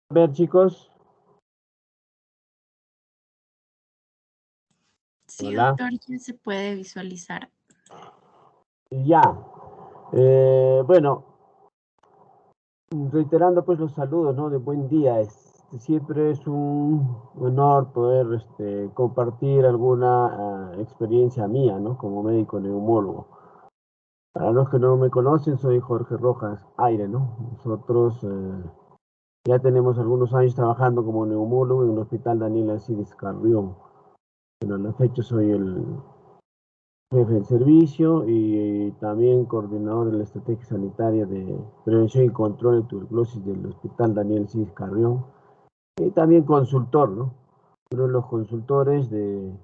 A ver, chicos. Sí, Hola. doctor, ya se puede visualizar. Ya. Bueno, reiterando pues los saludos, ¿no? De buen día. Siempre es un honor poder compartir alguna experiencia mía, ¿no? Como médico neumólogo. Para los que no me conocen, soy Jorge Rojas Aire, ¿no? Nosotros ya tenemos algunos años trabajando como neumólogo en el Hospital Daniel Alcides Carrión. Bueno, a la fecha soy el jefe del servicio y también coordinador de la estrategia sanitaria de prevención y control de tuberculosis del Hospital Daniel Cis Carrión y también consultor, ¿no? Uno de los consultores del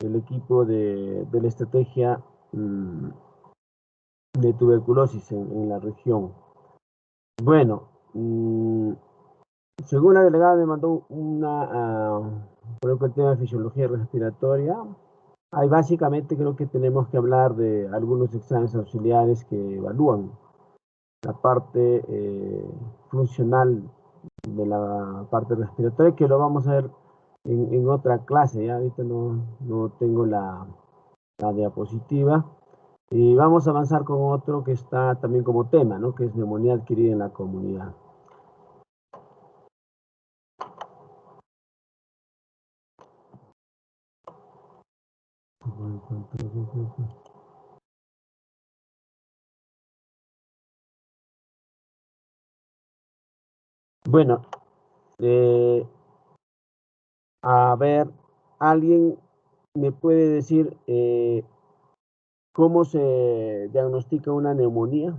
equipo de la estrategia de tuberculosis en la región. Bueno, según la delegada me mandó por el tema de fisiología respiratoria. Hay básicamente creo que tenemos que hablar de algunos exámenes auxiliares que evalúan la parte funcional de la parte respiratoria, que lo vamos a ver en otra clase. Ya ahorita no tengo la diapositiva. Y vamos a avanzar con otro que está también como tema, ¿no? Que es neumonía adquirida en la comunidad. Bueno, a ver, ¿alguien me puede decir cómo se diagnostica una neumonía?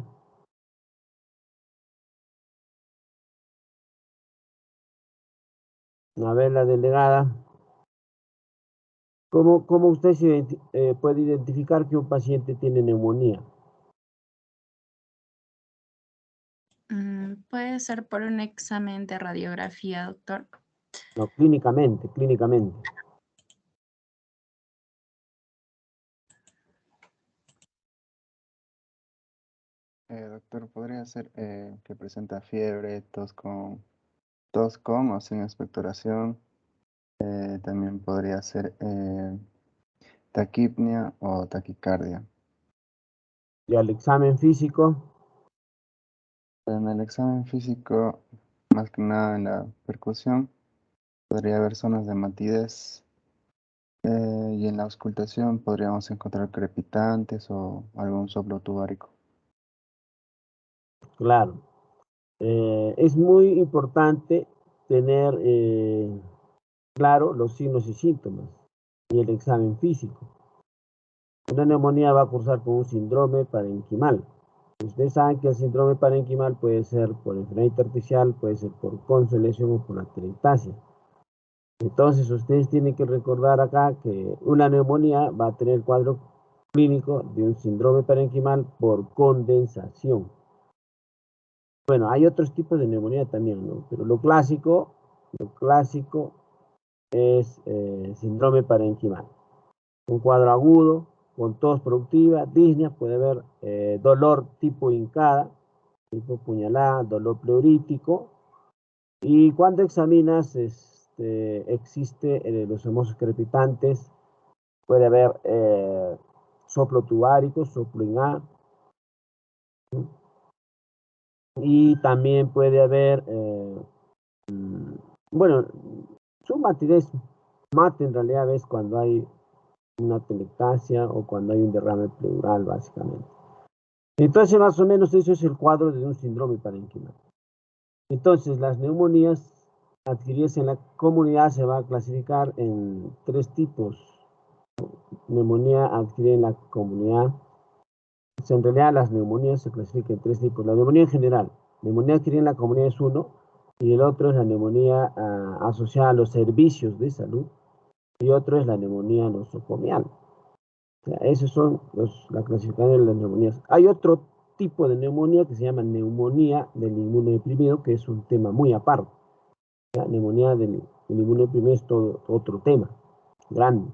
A ver, la delegada. ¿Cómo usted puede identificar que un paciente tiene neumonía? Puede ser por un examen de radiografía, doctor. No, clínicamente. Doctor, podría ser que presenta fiebre, tos con o sin expectoración. También podría ser taquipnia o taquicardia. Y al examen físico, En el examen físico, más que nada en la percusión, podría haber zonas de matidez. Y en la auscultación podríamos encontrar crepitantes o algún soplo tubárico. claro. Es muy importante tener claro los signos y síntomas y el examen físico. Una neumonía va a cursar con un síndrome parenquimal. Ustedes saben que el síndrome parenquimal puede ser por enfermedad intersticial, puede ser por consolación o por atelectasia. Entonces, ustedes tienen que recordar acá que una neumonía va a tener el cuadro clínico de un síndrome parenquimal por condensación. Bueno, hay otros tipos de neumonía también, ¿no? Pero lo clásico es síndrome parenquimal. Un cuadro agudo, con tos productiva, disnea, puede haber dolor tipo hincada, tipo puñalada, dolor pleurítico. Y cuando examinas, existe los famosos crepitantes, puede haber soplo tubárico, soplo in A, y también puede haber, bueno, su matidez, mate en realidad es cuando hay una telectasia o cuando hay un derrame pleural, básicamente. Entonces, más o menos, eso es el cuadro de un síndrome parenquimal. Entonces, las neumonías adquiridas en la comunidad se va a clasificar en tres tipos. Neumonía adquirida en la comunidad. En realidad, las neumonías se clasifican en tres tipos. La neumonía en general, neumonía adquirida en la comunidad es uno, y el otro es la neumonía asociada a los servicios de salud, y otro es la neumonía nosocomial. O sea, esos son la clasificación de las neumonías. Hay otro tipo de neumonía que se llama neumonía del inmunodeprimido, que es un tema muy aparte. La neumonía del inmunodeprimido es todo otro tema, grande.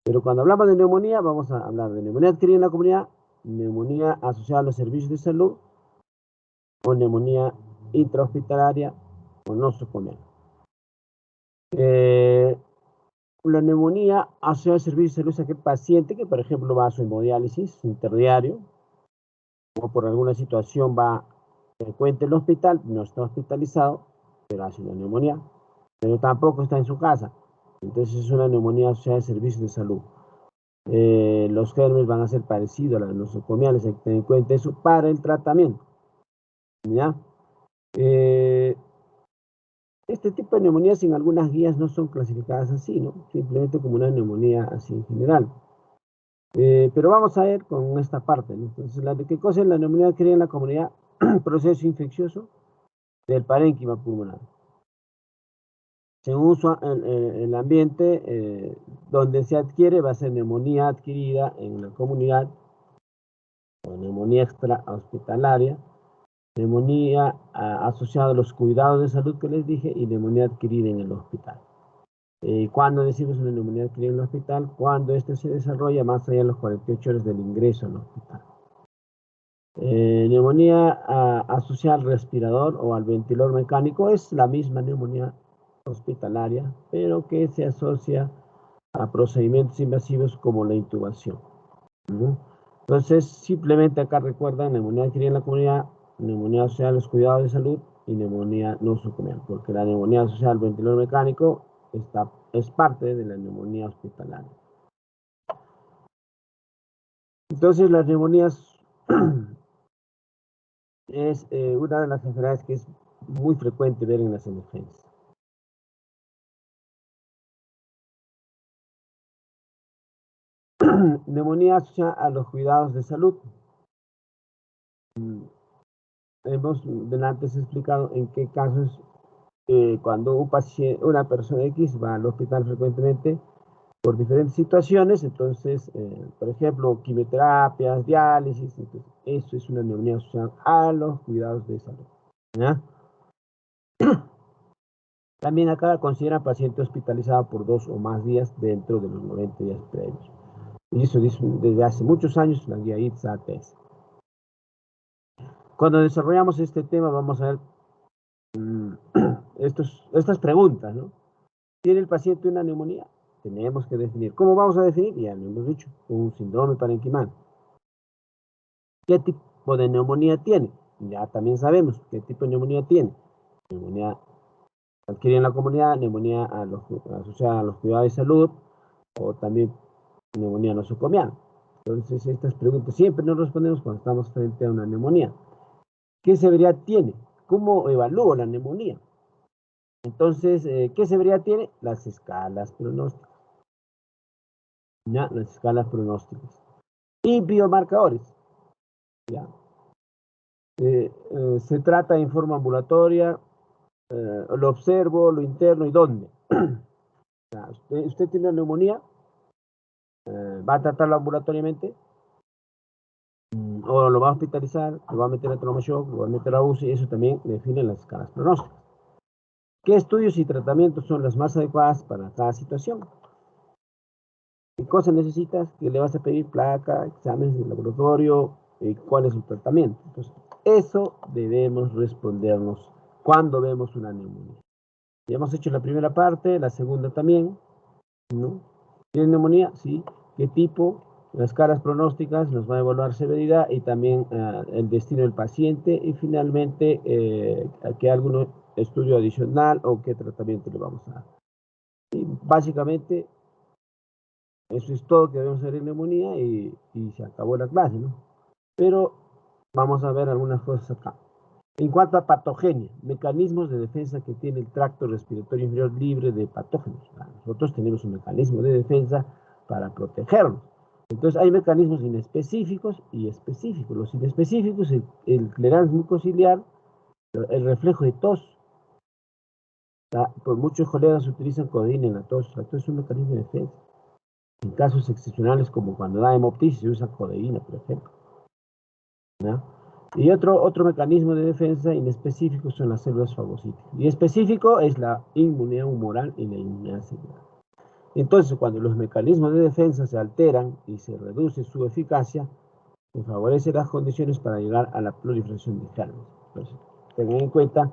Pero cuando hablamos de neumonía, vamos a hablar de neumonía adquirida en la comunidad, neumonía asociada a los servicios de salud, o neumonía intrahospitalaria, o o nosocomial. La neumonía asociada al servicio de salud es aquel paciente que, por ejemplo, va a su hemodiálisis interdiario o por alguna situación va frecuente al hospital, no está hospitalizado, pero hace una neumonía, pero tampoco está en su casa. Entonces es una neumonía asociada al servicio de salud. Los gérmenes van a ser parecidos a las nosocomiales, hay que tener en cuenta eso para el tratamiento. ¿Ya? Este tipo de neumonías en algunas guías no son clasificadas así, ¿no? Simplemente como una neumonía así en general. Pero vamos a ver con esta parte, ¿no? Entonces, ¿qué cosa es la neumonía adquirida en la comunidad? Proceso infeccioso del parénquima pulmonar. Según el ambiente donde se adquiere, va a ser neumonía adquirida en la comunidad o neumonía extrahospitalaria, neumonía asociada a los cuidados de salud que les dije y neumonía adquirida en el hospital. ¿Cuándo decimos una neumonía adquirida en el hospital? Cuando este se desarrolla más allá de los 48 horas del ingreso al hospital. Neumonía asociada al respirador o al ventilador mecánico es la misma neumonía hospitalaria, pero que se asocia a procedimientos invasivos como la intubación. Entonces, simplemente acá recuerdan neumonía adquirida en la comunidad, neumonía asociada a los cuidados de salud y neumonía nosocomial, porque la neumonía asociada al ventilador mecánico es parte de la neumonía hospitalaria. Entonces, las neumonías es una de las enfermedades que es muy frecuente ver en las emergencias. Neumonía asociada a los cuidados de salud. Hemos antes explicado en qué casos cuando una persona X va al hospital frecuentemente por diferentes situaciones, entonces, por ejemplo, quimioterapias, diálisis, entonces, eso es una neumonía asociada a los cuidados de salud. ¿Ya? También acá considera paciente hospitalizado por 2 o más días dentro de los 90 días previos. Y eso dice desde hace muchos años la guía ITSA-TES. Cuando desarrollamos este tema vamos a ver estas preguntas, ¿no? ¿Tiene el paciente una neumonía? Tenemos que definir. ¿Cómo vamos a definir? Ya lo hemos dicho, un síndrome parenquimal. ¿Qué tipo de neumonía tiene? Ya también sabemos qué tipo de neumonía tiene. Neumonía adquirida en la comunidad, neumonía asociada a los cuidados de salud o también neumonía nosocomial. Entonces, estas preguntas siempre nos respondemos cuando estamos frente a una neumonía. ¿Qué severidad tiene? ¿Cómo evalúo la neumonía? Entonces, ¿qué severidad tiene? Las escalas pronósticas. ¿Ya? Las escalas pronósticas. Y biomarcadores. ¿Ya? Se trata en forma ambulatoria, lo observo, lo interno y dónde. Usted tiene una neumonía, va a tratarlo ambulatoriamente, o lo va a hospitalizar, lo va a meter a trauma shock, lo va a meter a UCI, eso también define las escalas pronósticas. ¿Qué estudios y tratamientos son las más adecuadas para cada situación? ¿Qué cosas necesitas? ¿Qué le vas a pedir? Placa, exámenes de laboratorio, ¿cuál es su tratamiento? Entonces, eso debemos respondernos cuando vemos una neumonía. Ya hemos hecho la primera parte, la segunda también, ¿no? ¿Tiene neumonía? Sí. ¿Qué tipo? Las escalas pronósticas nos va a evaluar severidad y también el destino del paciente y finalmente qué algún estudio adicional o qué tratamiento le vamos a dar. Y básicamente eso es todo que debemos hacer en neumonía y se acabó la clase, ¿no? Pero vamos a ver algunas cosas acá. En cuanto a patogenia, mecanismos de defensa que tiene el tracto respiratorio inferior libre de patógenos. Nosotros tenemos un mecanismo de defensa para protegernos. Entonces hay mecanismos inespecíficos y específicos. Los inespecíficos, el clearance mucociliar, el reflejo de tos. Por muchos colegas utilizan codeína en la tos. La tos es un mecanismo de defensa. En casos excepcionales como cuando da hemoptisis se usa codeína, por ejemplo. ¿No? Y otro mecanismo de defensa inespecífico son las células fagocíticas. Y específico es la inmunidad humoral y la inmunidad celular. Entonces, cuando los mecanismos de defensa se alteran y se reduce su eficacia, se favorecen las condiciones para llegar a la proliferación de gérmenes. Entonces, tengan en cuenta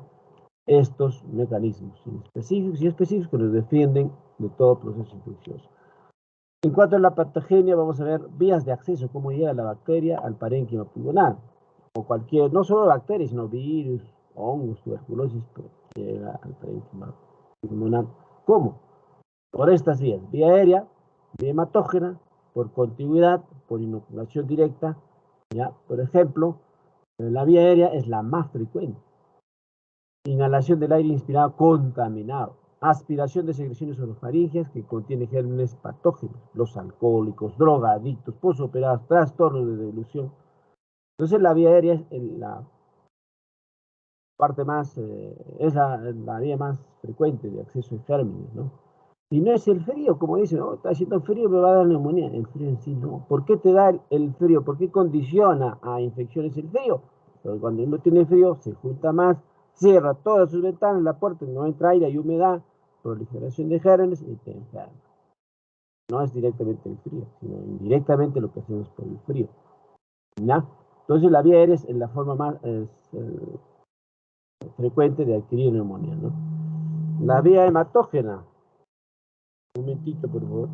estos mecanismos específicos que nos defienden de todo proceso infeccioso. En cuanto a la patogenia, vamos a ver vías de acceso, cómo llega la bacteria al parénquima pulmonar, o cualquier, no solo bacterias, sino virus, hongos, tuberculosis, pues, llega al parénquima pulmonar. ¿Cómo? Por estas vías, vía aérea, vía hematógena, por contigüidad, por inoculación directa, ¿ya? Por ejemplo, la vía aérea es la más frecuente. Inhalación del aire inspirado contaminado. Aspiración de secreciones orofaringeas que contiene gérmenes patógenos. Los alcohólicos, drogadictos, posoperados, trastornos de deglución. Entonces la vía aérea es la parte más, es la vía más frecuente de acceso a gérmenes, ¿no? Y no es el frío, como dicen, oh, está haciendo frío, me va a dar neumonía. El frío en sí no. ¿Por qué te da el frío? ¿Por qué condiciona a infecciones el frío? Porque cuando uno tiene frío, se junta más, cierra todas sus ventanas, la puerta, no entra aire, hay humedad, proliferación de gérmenes y te enferma. No es directamente el frío, sino indirectamente lo que hacemos por el frío. ¿Ya? Entonces la vía aérea es la forma más frecuente de adquirir neumonía, ¿no? La vía hematógena. Un momentito, por favor.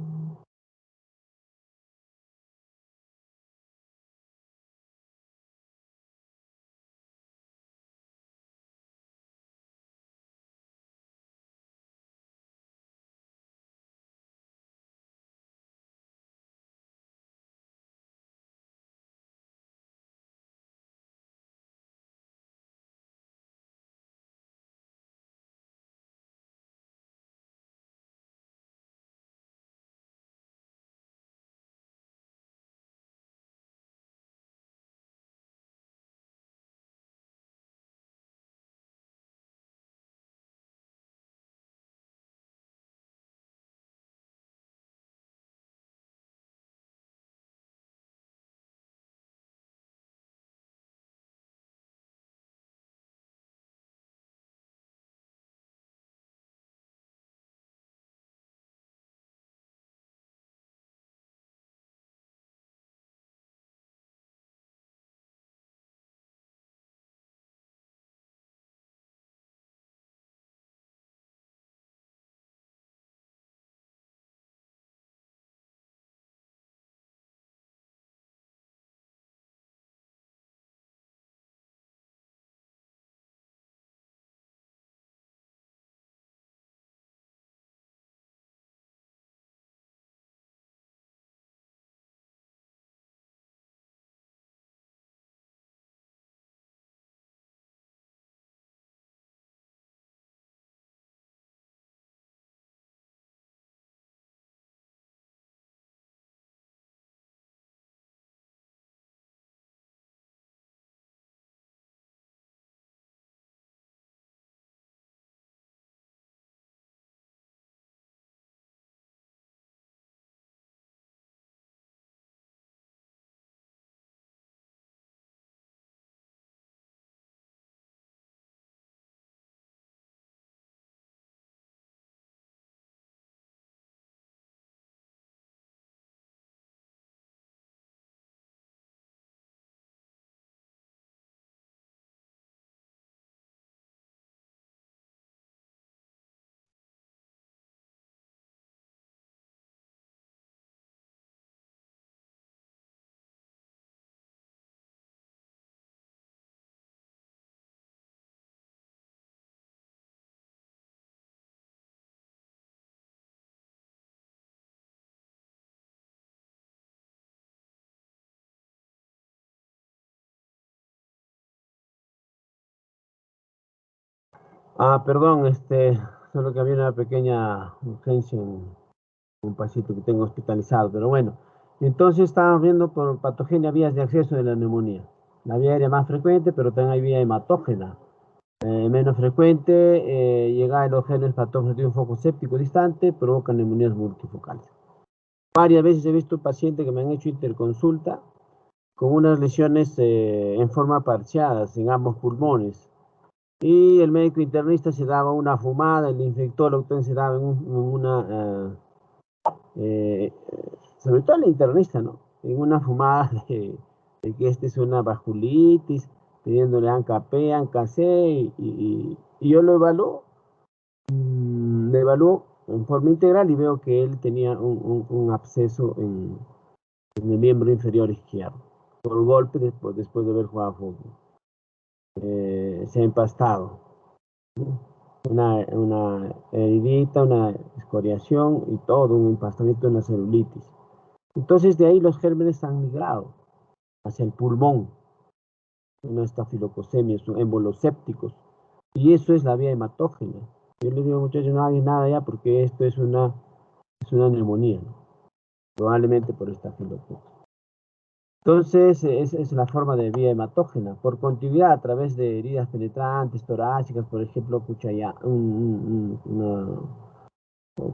Perdón, solo que había una pequeña urgencia en un paciente que tengo hospitalizado, pero bueno. Entonces estábamos viendo por patogenia vías de acceso de la neumonía. La vía aérea más frecuente, pero también hay vía hematógena. Menos frecuente, llega a los genes patógenos de un foco séptico distante, provoca neumonías multifocales. Varias veces he visto pacientes que me han hecho interconsulta con unas lesiones en forma parciadas en ambos pulmones. Y el médico internista se daba una fumada, el infectólogo también se daba sobre todo el internista, ¿no? En una fumada de que es una vasculitis, pidiéndole ANCA P, ANCA C, y yo lo evalúo, le evalúo en forma integral y veo que él tenía un absceso en el miembro inferior izquierdo, por golpe después de haber jugado fútbol. Se ha empastado, ¿no? Una heridita, una escoriación y todo, un empastamiento, una celulitis. Entonces de ahí los gérmenes han migrado hacia el pulmón, una estafilocosemia, son émbolos sépticos, y eso es la vía hematógena. Yo les digo, muchachos, no hagan nada ya porque esto es una neumonía, ¿no? Probablemente por estafilococo. Entonces, es la forma de vía hematógena, por continuidad a través de heridas penetrantes, torácicas, por ejemplo,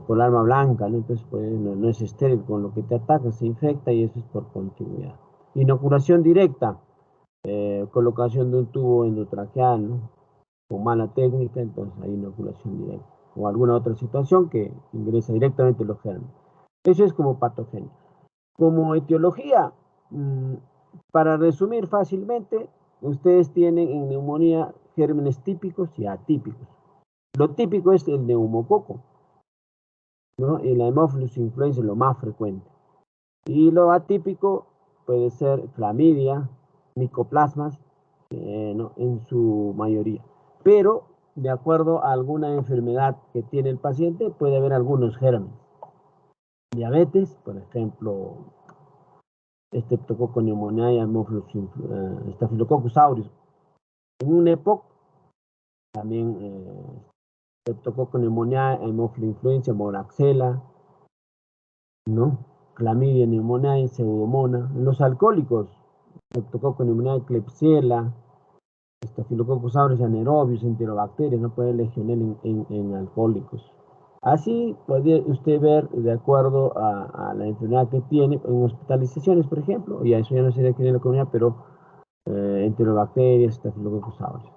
por arma blanca, ¿no? Entonces, pues, no es estéril, con lo que te ataca, se infecta y eso es por continuidad. Inoculación directa, colocación de un tubo endotraqueal, ¿no? Con mala técnica, entonces hay inoculación directa. O alguna otra situación que ingresa directamente los gérmenes. Eso es como patogenia. Como etiología, para resumir fácilmente, ustedes tienen en neumonía gérmenes típicos y atípicos. Lo típico es el neumococo, ¿no? Y la Haemophilus influenzae es lo más frecuente. Y lo atípico puede ser clamidia, micoplasmas, ¿no? En su mayoría. Pero, de acuerdo a alguna enfermedad que tiene el paciente, puede haber algunos gérmenes. Diabetes, por ejemplo, Streptococcus pneumoniae, Staphylococcus aureus. En una época, también Streptococcus pneumoniae, Haemophilus influenzae, Moraxella, ¿no? Clamidia pneumoniae, Pseudomonas. En los alcohólicos, Streptococcus pneumoniae, Klebsiella, Staphylococcus aureus, anaerobius, enterobacterias, no puede legionela en alcohólicos. Así puede usted ver, de acuerdo a la enfermedad que tiene, en hospitalizaciones, por ejemplo, y a eso ya no sería aquí en la comunidad, pero enterobacterias, Staphylococcus aureus.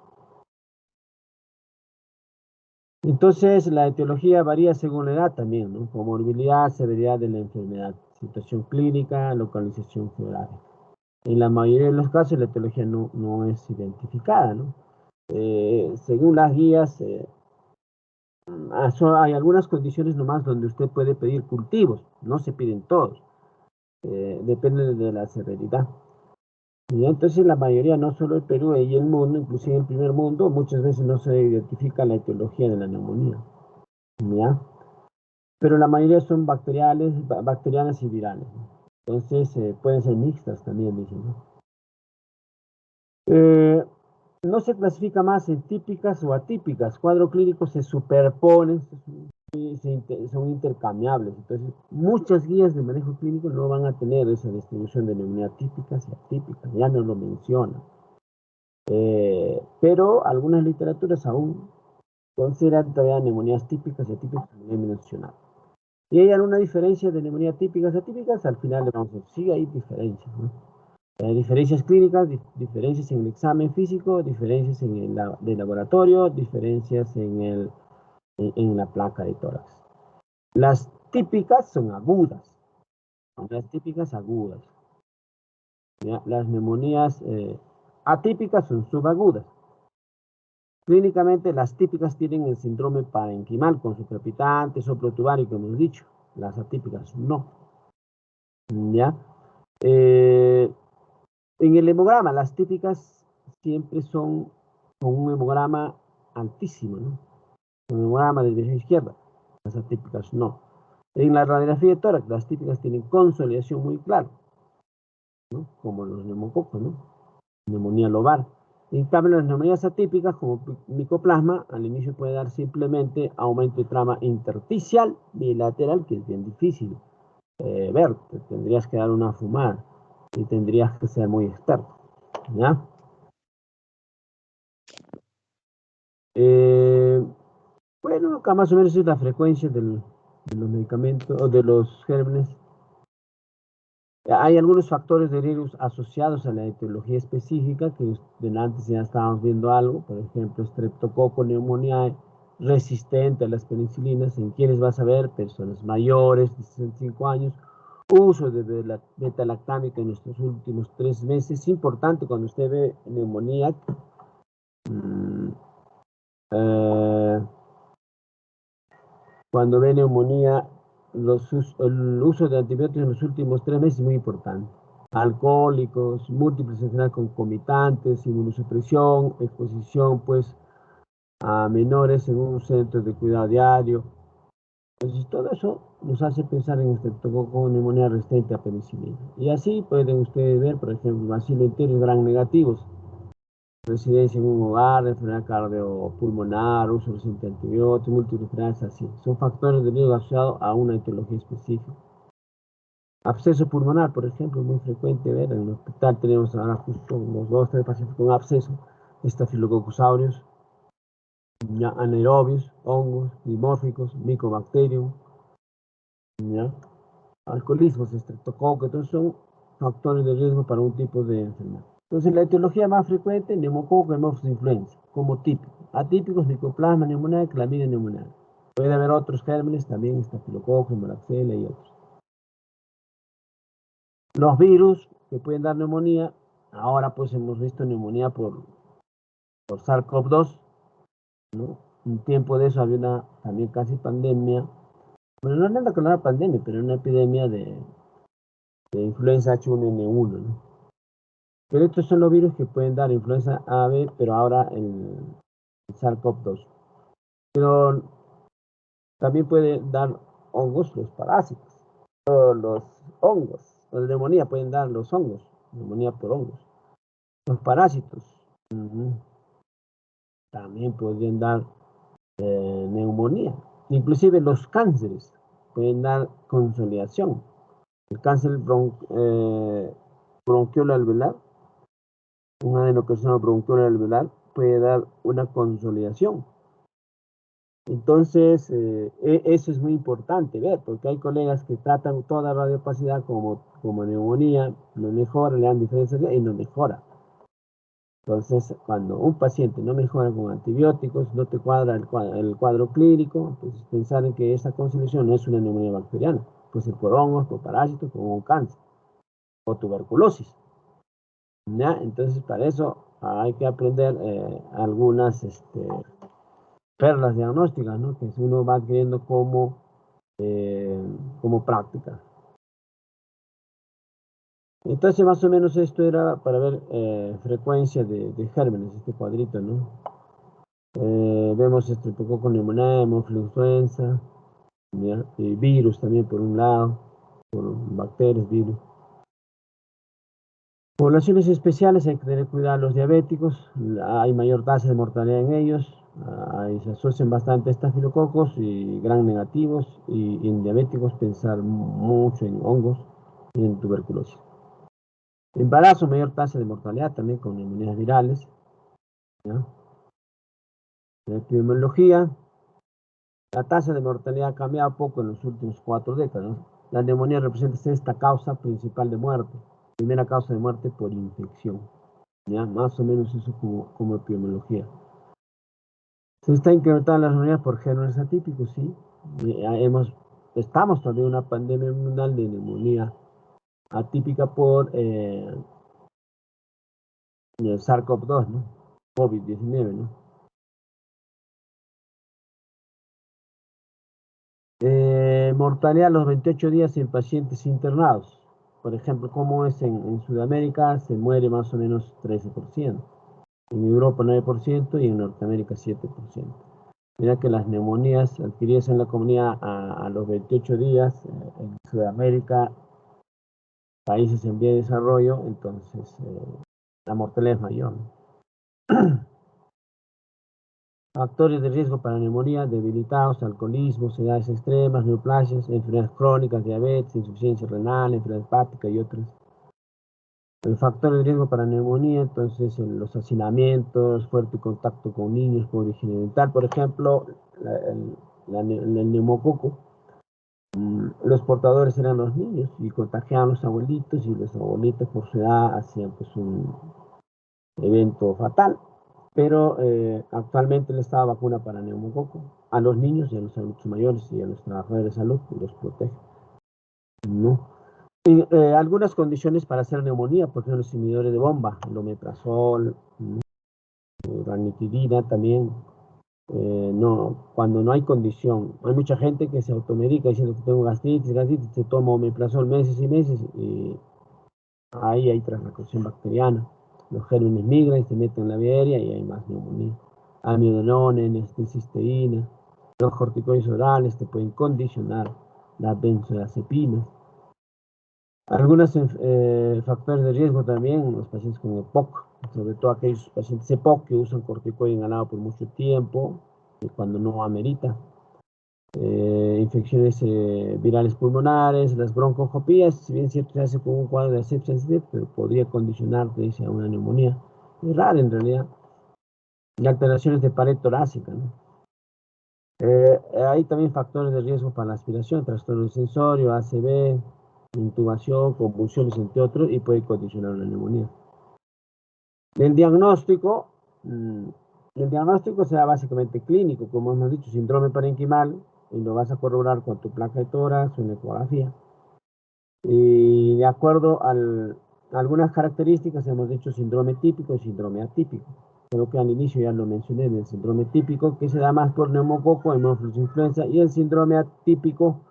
Entonces, la etiología varía según la edad también, ¿no? Comorbilidad, severidad de la enfermedad, situación clínica, localización geográfica. En la mayoría de los casos, la etiología no es identificada, ¿no? Según las guías, hay algunas condiciones nomás donde usted puede pedir cultivos, no se piden todos, depende de la severidad. Y entonces la mayoría, no solo el Perú y el mundo, inclusive el primer mundo, muchas veces no se identifica la etiología de la neumonía, ¿ya? Pero la mayoría son bacterianas y virales, ¿no? Entonces pueden ser mixtas también, dicen, ¿no? No se clasifica más en típicas o atípicas. Cuadros clínicos se superponen, son intercambiables. Entonces, muchas guías de manejo clínico no van a tener esa distribución de neumonía típicas y atípicas, ya no lo mencionan. Pero algunas literaturas aún consideran todavía neumonías típicas y atípicas a nivel nacional. Y hay alguna diferencia de neumonía típicas y atípicas, al final le vamos a decir, sí hay diferencias, ¿no? Diferencias clínicas, diferencias en el examen físico, diferencias en el de laboratorio, diferencias en la placa de tórax. Las típicas son agudas, las típicas agudas. ¿Ya? Las neumonías atípicas son subagudas. Clínicamente, las típicas tienen el síndrome parenquimal con su crepitante, soplo tubario, como hemos dicho. Las atípicas no. ¿Ya? En el hemograma, las típicas siempre son con un hemograma altísimo, ¿no? Un hemograma de derecha a izquierda. Las atípicas no. En la radiografía de tórax, las típicas tienen consolidación muy clara, ¿no? Como los neumococos, ¿no? Neumonía lobar. En cambio, las neumonías atípicas, como micoplasma, al inicio puede dar simplemente aumento de trama intersticial bilateral, que es bien difícil ver. Te tendrías que dar una fumada y tendrías que ser muy experto, ¿ya? Bueno, acá más o menos es la frecuencia de los medicamentos o de los gérmenes. Hay algunos factores de riesgo asociados a la etiología específica, que antes ya estábamos viendo algo, por ejemplo, Streptococcus pneumoniae resistente a las penicilinas. ¿En quiénes vas a ver? Personas mayores de 65 años Uso de beta-lactámica en estos últimos 3 meses. Es importante cuando usted ve neumonía. mm, eh, Cuando ve neumonía, el uso de antibióticos en los últimos 3 meses es muy importante. Alcohólicos, múltiples enfermedades concomitantes, inmunosupresión, exposición pues a menores en un centro de cuidado diario. Entonces todo eso nos hace pensar en estreptococo neumonía resistente a penicilina. Y así pueden ustedes ver, por ejemplo, bacilo enteros gran negativos, residencia en un hogar, enfermedad cardiopulmonar, uso reciente de antibióticos, múltiples enfermedades así. Son factores de riesgo asociados a una etiología específica. Absceso pulmonar, por ejemplo, es muy frecuente ver. En el hospital tenemos ahora justo unos 2 o 3 pacientes con absceso, Staphylococcus aureus, anaerobios, hongos, dimórficos, Mycobacterium, ¿ya? Alcoholismo, estreptococo, entonces son factores de riesgo para un tipo de enfermedad. Entonces la etiología más frecuente, neumococo, hemófilos influenza, como típico. Atípicos, micoplasma neumonía, clamidia neumonía. Puede haber otros gérmenes, también estafilococo, moraxella y otros. Los virus que pueden dar neumonía, ahora pues hemos visto neumonía por SARS-CoV-2, ¿no? Un tiempo de eso había también casi pandemia. Bueno, no nada con una pandemia, pero una epidemia de influenza H1N1, ¿no? Pero estos son los virus que pueden dar influenza AB, pero ahora el SARS-CoV-2. Pero también puede dar hongos, los parásitos, o los hongos, o la neumonía pueden dar los hongos, neumonía por hongos. Los parásitos también podrían dar neumonía. Inclusive los cánceres pueden dar consolidación. El cáncer bronquiolo alveolar, un adenocarcinoma bronquiolo alveolar, puede dar una consolidación. Entonces, eso es muy importante ver, porque hay colegas que tratan toda radiopacidad como neumonía, no mejora, le dan diferencias y no mejora. Entonces, cuando un paciente no mejora con antibióticos, no te cuadra el cuadro clínico, entonces pensar en que esa consolidación no es una neumonía bacteriana, puede ser por hongos, por parásitos, por un cáncer o tuberculosis. ¿Ya? Entonces, para eso hay que aprender algunas perlas diagnósticas, ¿no? Que uno va adquiriendo como práctica. Entonces, más o menos esto era para ver frecuencia de gérmenes, este cuadrito, ¿no? Vemos estreptococo neumonía, hemófilos influenza, ¿ya? Y virus también por un lado, por bacterias, virus. Poblaciones especiales, hay que tener cuidado los diabéticos, hay mayor tasa de mortalidad en ellos, ahí se asocian bastante estafilococos y gran negativos, y en diabéticos pensar mucho en hongos y en tuberculosis. Embarazo, mayor tasa de mortalidad también con neumonías virales, ¿ya? La epidemiología, la tasa de mortalidad ha cambiado poco en los últimos 4 décadas, ¿no? La neumonía representa esta causa principal de muerte, primera causa de muerte por infección. ¿Ya? Más o menos eso como epidemiología. Se está incrementando las neumonías por gérmenes atípicos, sí. Estamos todavía en una pandemia mundial de neumonía atípica por el SARS-CoV-2, ¿no? COVID-19, ¿no? Mortalidad a los 28 días en pacientes internados. Por ejemplo, como es en Sudamérica, se muere más o menos 13%. En Europa 9% y en Norteamérica 7%. Mira que las neumonías adquiridas en la comunidad a los 28 días, en Sudamérica, países en vía de desarrollo, entonces la mortalidad es mayor, ¿no? Factores de riesgo para neumonía, debilitados, alcoholismo, edades extremas, neoplasias, enfermedades crónicas, diabetes, insuficiencia renal, enfermedad hepática y otras. El factor de riesgo para neumonía, entonces los hacinamientos, fuerte contacto con niños con origen dental, por ejemplo, el neumococo. Los portadores eran los niños y contagiaban a los abuelitos, y los abuelitos por su edad hacían pues un evento fatal. Pero actualmente el Estado vacuna para neumococo a los niños y a los adultos mayores y a los trabajadores de salud, y los protege, ¿no? Algunas condiciones para hacer neumonía, por ejemplo, los inhibidores de bomba, el omeprazol, ranitidina también. No, cuando no hay condición. Hay mucha gente que se automedica diciendo que tengo gastritis, se toma omeprazol meses y meses y ahí hay translocación bacteriana. Los gérmenes migran y se meten en la vía aérea y hay más neumonía. Amiodarone, N-cisteína, los corticoides orales te pueden condicionar las benzodiazepinas. Algunos factores de riesgo también, los pacientes con EPOC, sobre todo aquellos pacientes EPOC que usan corticoide inhalado por mucho tiempo, cuando no amerita. Infecciones virales pulmonares, las broncoscopías, si bien cierto se hace con un cuadro de asepsia, pero podría condicionar, dice, a una neumonía. Es raro en realidad. Y alteraciones de pared torácica, ¿no? Hay también factores de riesgo para la aspiración, trastorno sensorio, ACV, intubación, convulsiones, entre otros, y puede condicionar una neumonía. El diagnóstico será básicamente clínico, como hemos dicho, síndrome parenquimal, y lo vas a corroborar con tu placa de tórax, una ecografía. Y de acuerdo a algunas características, hemos dicho síndrome típico y síndrome atípico. Creo que al inicio ya lo mencioné, el síndrome típico, que se da más por neumococo, hemófilos influenza, y el síndrome atípico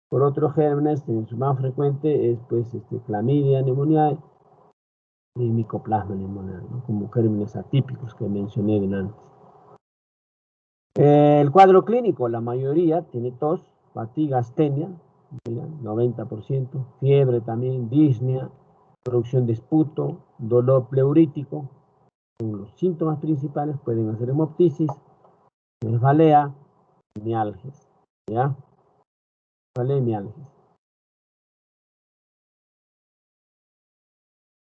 por otros gérmenes, en su más frecuente es pues clamidia, neumonía y micoplasma neumonal, ¿no? Como gérmenes atípicos que mencioné antes. El cuadro clínico, la mayoría tiene tos, fatiga, astenia, mira, 90%, fiebre también, disnea, producción de esputo, dolor pleurítico. Son los síntomas principales, pueden hacer hemoptisis, cefalea, mialgias, ¿ya? Cefalea y mialgias.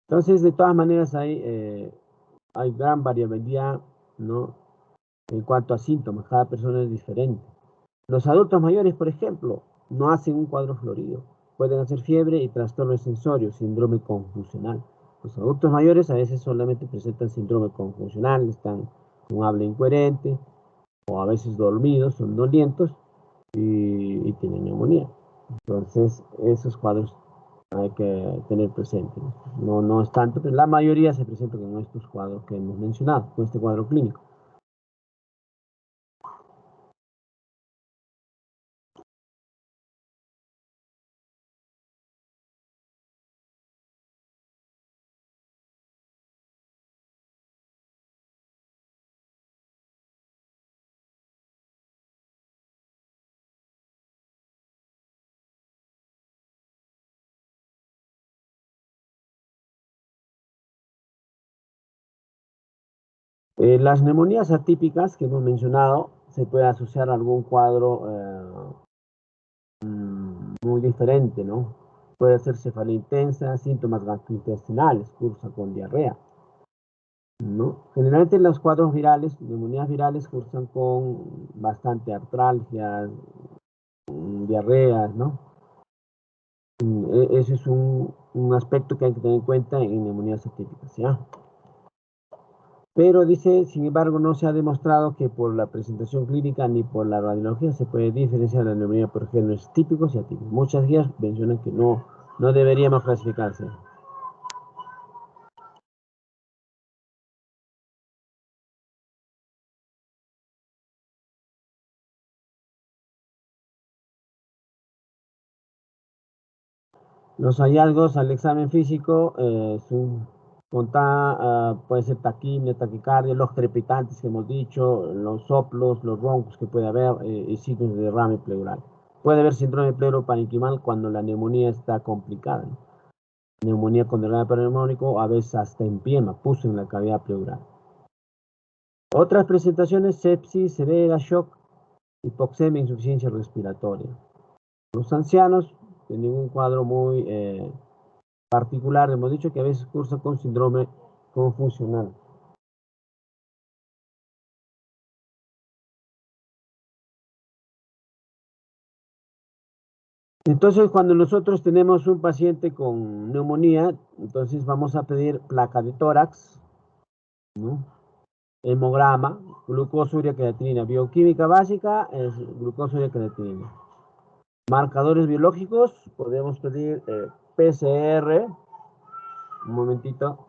Entonces, de todas maneras, hay gran variabilidad, ¿no? En cuanto a síntomas, cada persona es diferente. Los adultos mayores, por ejemplo, no hacen un cuadro florido. Pueden hacer fiebre y trastorno sensorio, síndrome confusional. Los adultos mayores a veces solamente presentan síndrome confusional, están con habla incoherente o a veces dormidos, son dolientos y tienen neumonía. Entonces, esos cuadros hay que tener presente. No es tanto, pero la mayoría se presenta con estos cuadros que hemos mencionado, con este cuadro clínico. Las neumonías atípicas que hemos mencionado se puede asociar a algún cuadro muy diferente, ¿no? Puede ser cefalea intensa, síntomas gastrointestinales, cursa con diarrea, ¿no? Generalmente los cuadros virales, neumonías virales, cursan con bastante artralgias, diarreas, ¿no? Ese es un aspecto que hay que tener en cuenta en neumonías atípicas, ¿ya? Pero dice, sin embargo, no se ha demostrado que por la presentación clínica ni por la radiología se puede diferenciar la neumonía por géneros típicos y atípicos. Muchas guías mencionan que no deberíamos clasificarse. Los hallazgos al examen físico puede ser taquimia, taquicardia, los crepitantes que hemos dicho, los soplos, los roncos que puede haber y signos de derrame pleural. Puede haber síndrome pleuroparenquimal cuando la neumonía está complicada, ¿no? Neumonía con derrame pneumónico, a veces hasta empiema, pus en la cavidad pleural. Otras presentaciones, sepsis severa, shock, hipoxemia, insuficiencia respiratoria. Los ancianos tienen un cuadro muy particular, hemos dicho que a veces cursa con síndrome confusional. Entonces, cuando nosotros tenemos un paciente con neumonía, entonces vamos a pedir placa de tórax, ¿no? Hemograma, glucosuria, creatinina. Bioquímica básica es glucosuria, creatinina. Marcadores biológicos, podemos pedir PCR. Un momentito.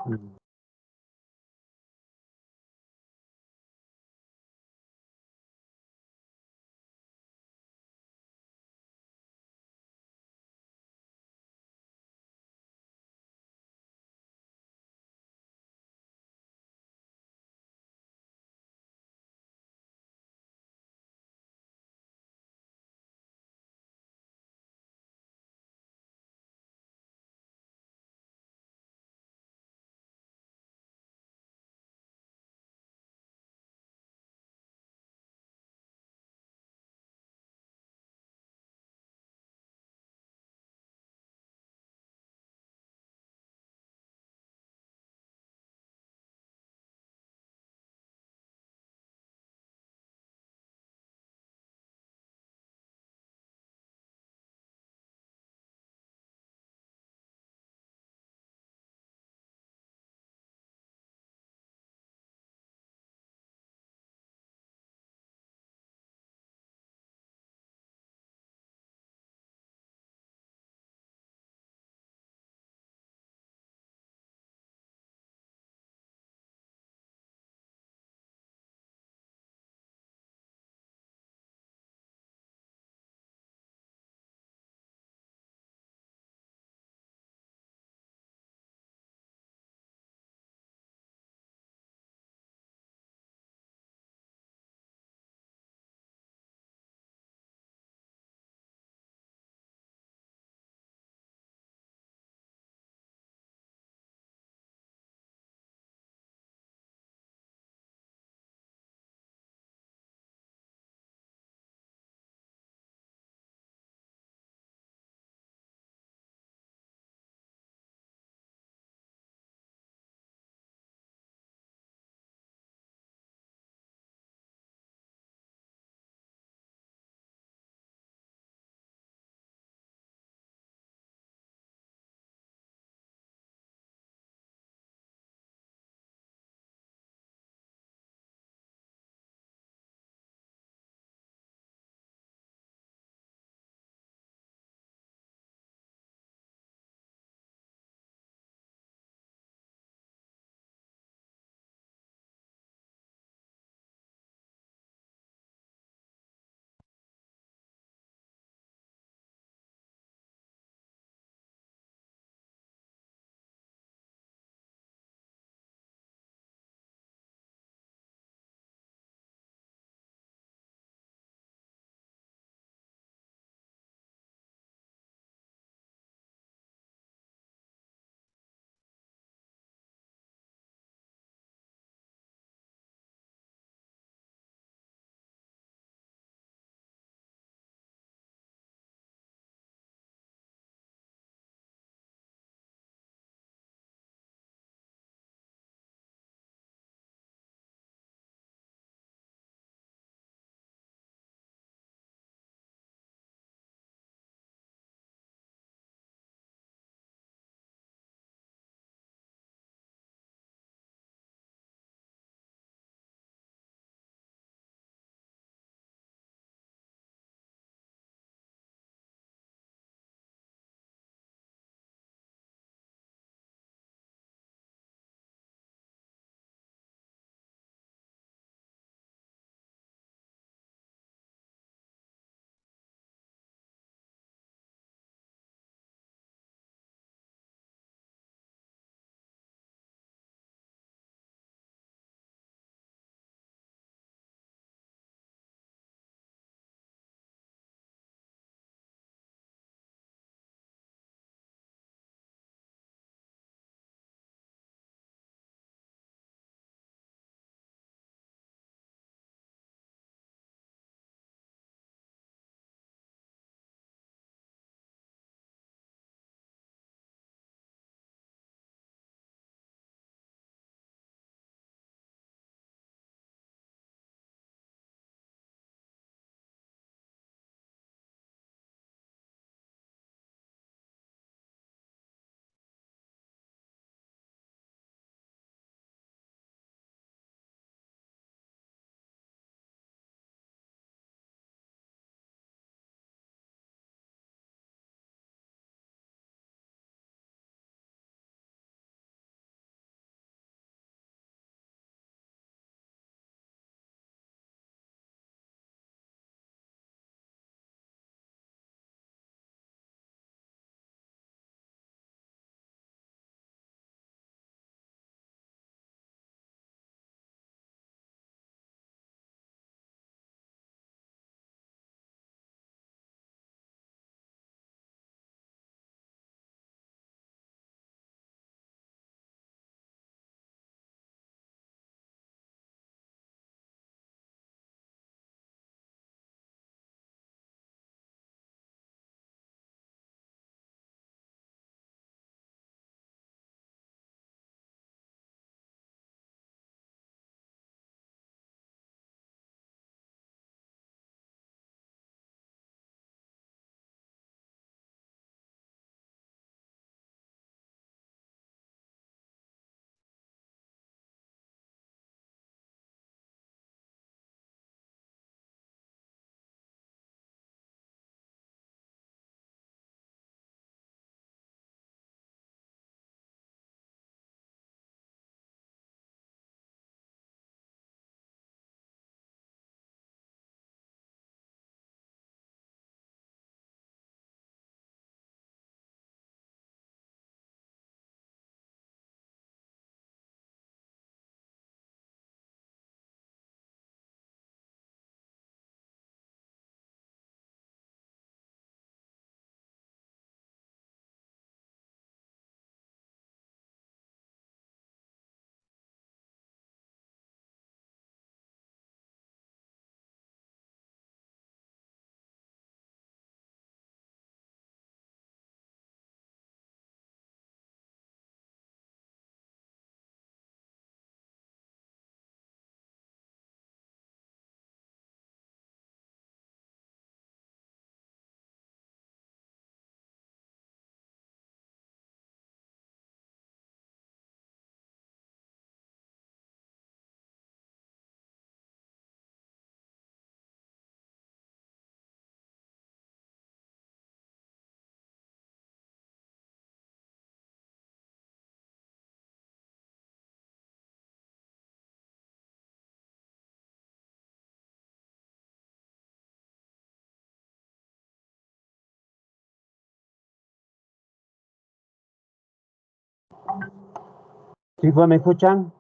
¿Sí, pues, me escuchan?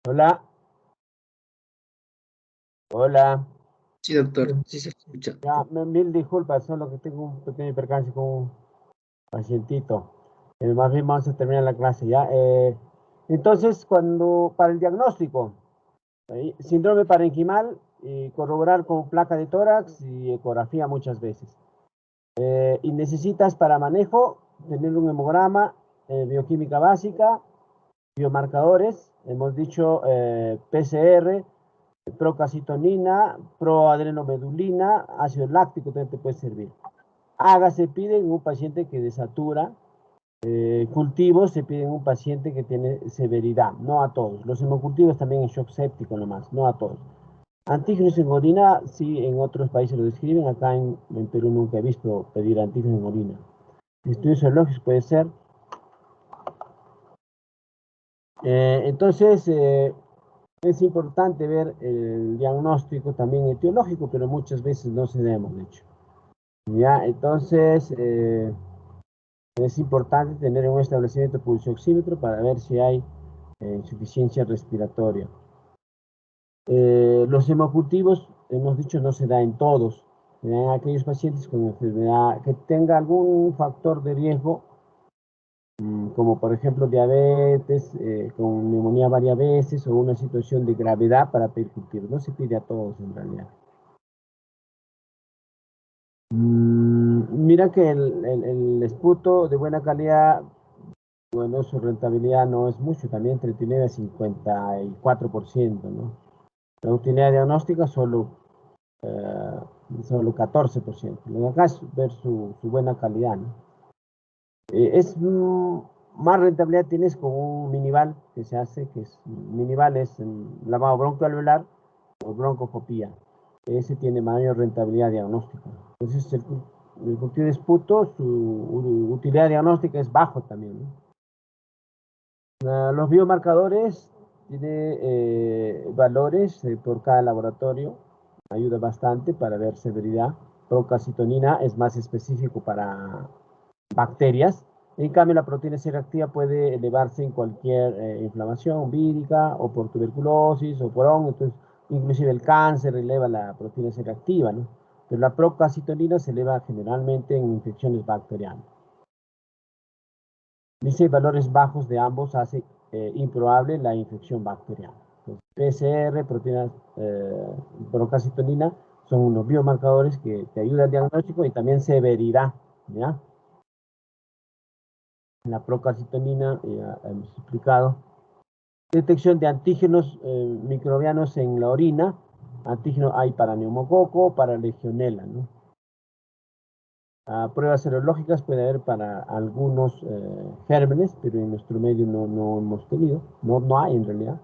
Hola, hola. Sí, doctor, sí se escucha. Ya, mil disculpas, solo que tengo un pequeño percance con un pacientito. Más bien vamos a terminar la clase ya. Entonces, para el diagnóstico, síndrome parenquimal, y corroborar con placa de tórax y ecografía muchas veces. Y necesitas para manejo tener un hemograma, bioquímica básica, biomarcadores, hemos dicho PCR, procalcitonina, proadrenomedulina, ácido láctico también te puede servir. Se pide en un paciente que desatura, cultivos se pide en un paciente que tiene severidad, no a todos. Los hemocultivos también en shock séptico nomás, no a todos. Antígenos en orina, sí, en otros países lo describen, acá en Perú nunca he visto pedir antígenos en orina. Estudios serológicos puede ser. Entonces, es importante ver el diagnóstico también etiológico, pero muchas veces no se da, hemos dicho. Ya, entonces, es importante tener un establecimiento de pulso oxímetro para ver si hay insuficiencia respiratoria. Los hemocultivos, hemos dicho, no se da en todos. Se da en aquellos pacientes con enfermedad que tenga algún factor de riesgo, como por ejemplo diabetes, con neumonía varias veces o una situación de gravedad para pedir cultivo. No se pide a todos en realidad. Mira que el esputo de buena calidad, bueno, su rentabilidad no es mucho, también entre tiene 54%, ¿no? La utilidad diagnóstica eh, solo 14%. Lo de acá es ver su buena calidad, ¿no? Más rentabilidad tienes con un minival que se hace, que es minival, es lavado broncoalveolar o broncoscopía. Ese tiene mayor rentabilidad diagnóstica. Entonces, el cultivo de esputo, su utilidad diagnóstica es bajo también, ¿no? Los biomarcadores tiene valores por cada laboratorio, ayuda bastante para ver severidad. Procalcitonina es más específico para bacterias. En cambio, la proteína C reactiva puede elevarse en cualquier inflamación vírica o por tuberculosis o por hongo. Entonces, inclusive el cáncer eleva la proteína C reactiva, ¿no? Pero la procalcitonina se eleva generalmente en infecciones bacterianas. Dice valores bajos de ambos hace improbable la infección bacteriana. Entonces, PCR, proteínas, procalcitonina, son unos biomarcadores que te ayudan al diagnóstico y también severidad, ¿ya? La procalcitonina, ya hemos explicado. Detección de antígenos microbianos en la orina. Antígenos hay para neumococo, para legionela, ¿no? Pruebas serológicas puede haber para algunos gérmenes, pero en nuestro medio no hemos tenido, no hay en realidad.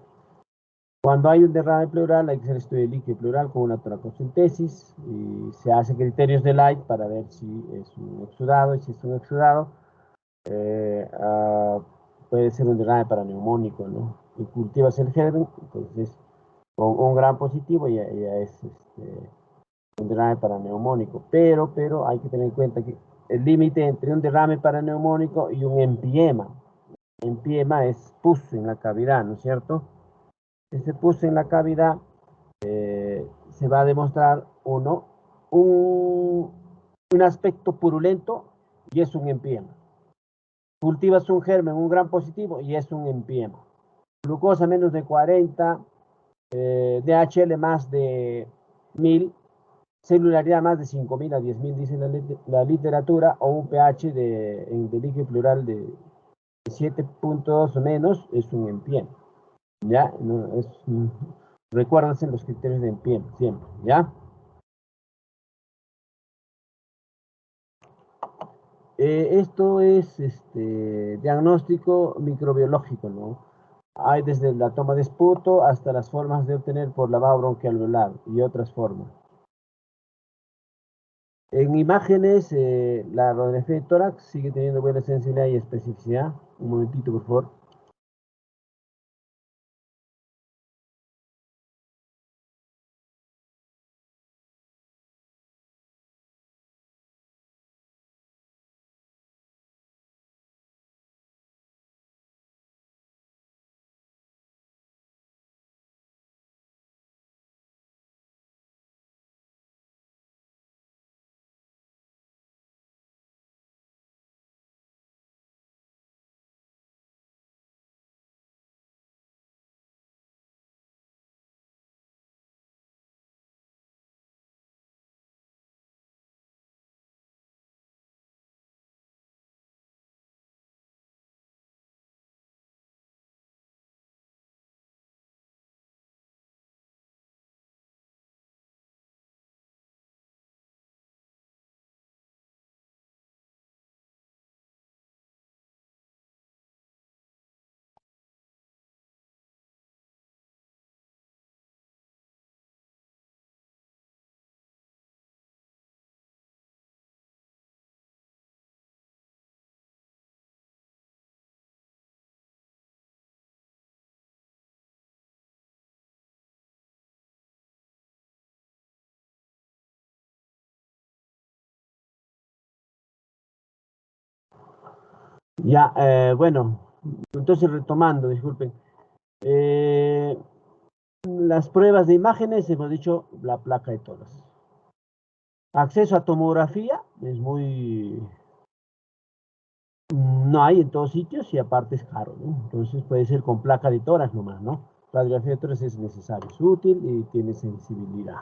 Cuando hay un derrame pleural, hay que hacer estudio de líquido pleural con una toracocentesis y se hace criterios de Light para ver si es un exudado, y si es un exudado, eh, ah, puede ser un derrame paraneumónico, ¿no? Y cultivas el germen, entonces con un gran positivo ya es un derrame paraneumónico, pero hay que tener en cuenta que el límite entre un derrame paraneumónico y un empiema es pus en la cavidad, ¿no es cierto? Ese pus en la cavidad se va a demostrar, uno, un, un aspecto purulento y es un empiema. Cultivas un germen, un gran positivo y es un empiema. Glucosa menos de 40, DHL más de 1000, celularidad más de 5000 a 10.000, dice la literatura, o un pH de líquido pleural de 7 puntos o menos, es un empiema. ¿Ya? No, recuérdense los criterios de empiema, siempre, ¿ya? Esto es diagnóstico microbiológico, ¿no? Hay desde la toma de esputo hasta las formas de obtener por lavado bronquialveolar y otras formas. En imágenes, la radiografía de tórax sigue teniendo buena sensibilidad y especificidad. Un momentito, por favor. Ya, bueno, entonces retomando, disculpen. Las pruebas de imágenes, hemos dicho la placa de todas. Acceso a tomografía es muy... No hay en todos sitios y aparte es caro, ¿no? Entonces puede ser con placa de tórax nomás, ¿no? Radiografía de tórax es necesario, es útil y tiene sensibilidad.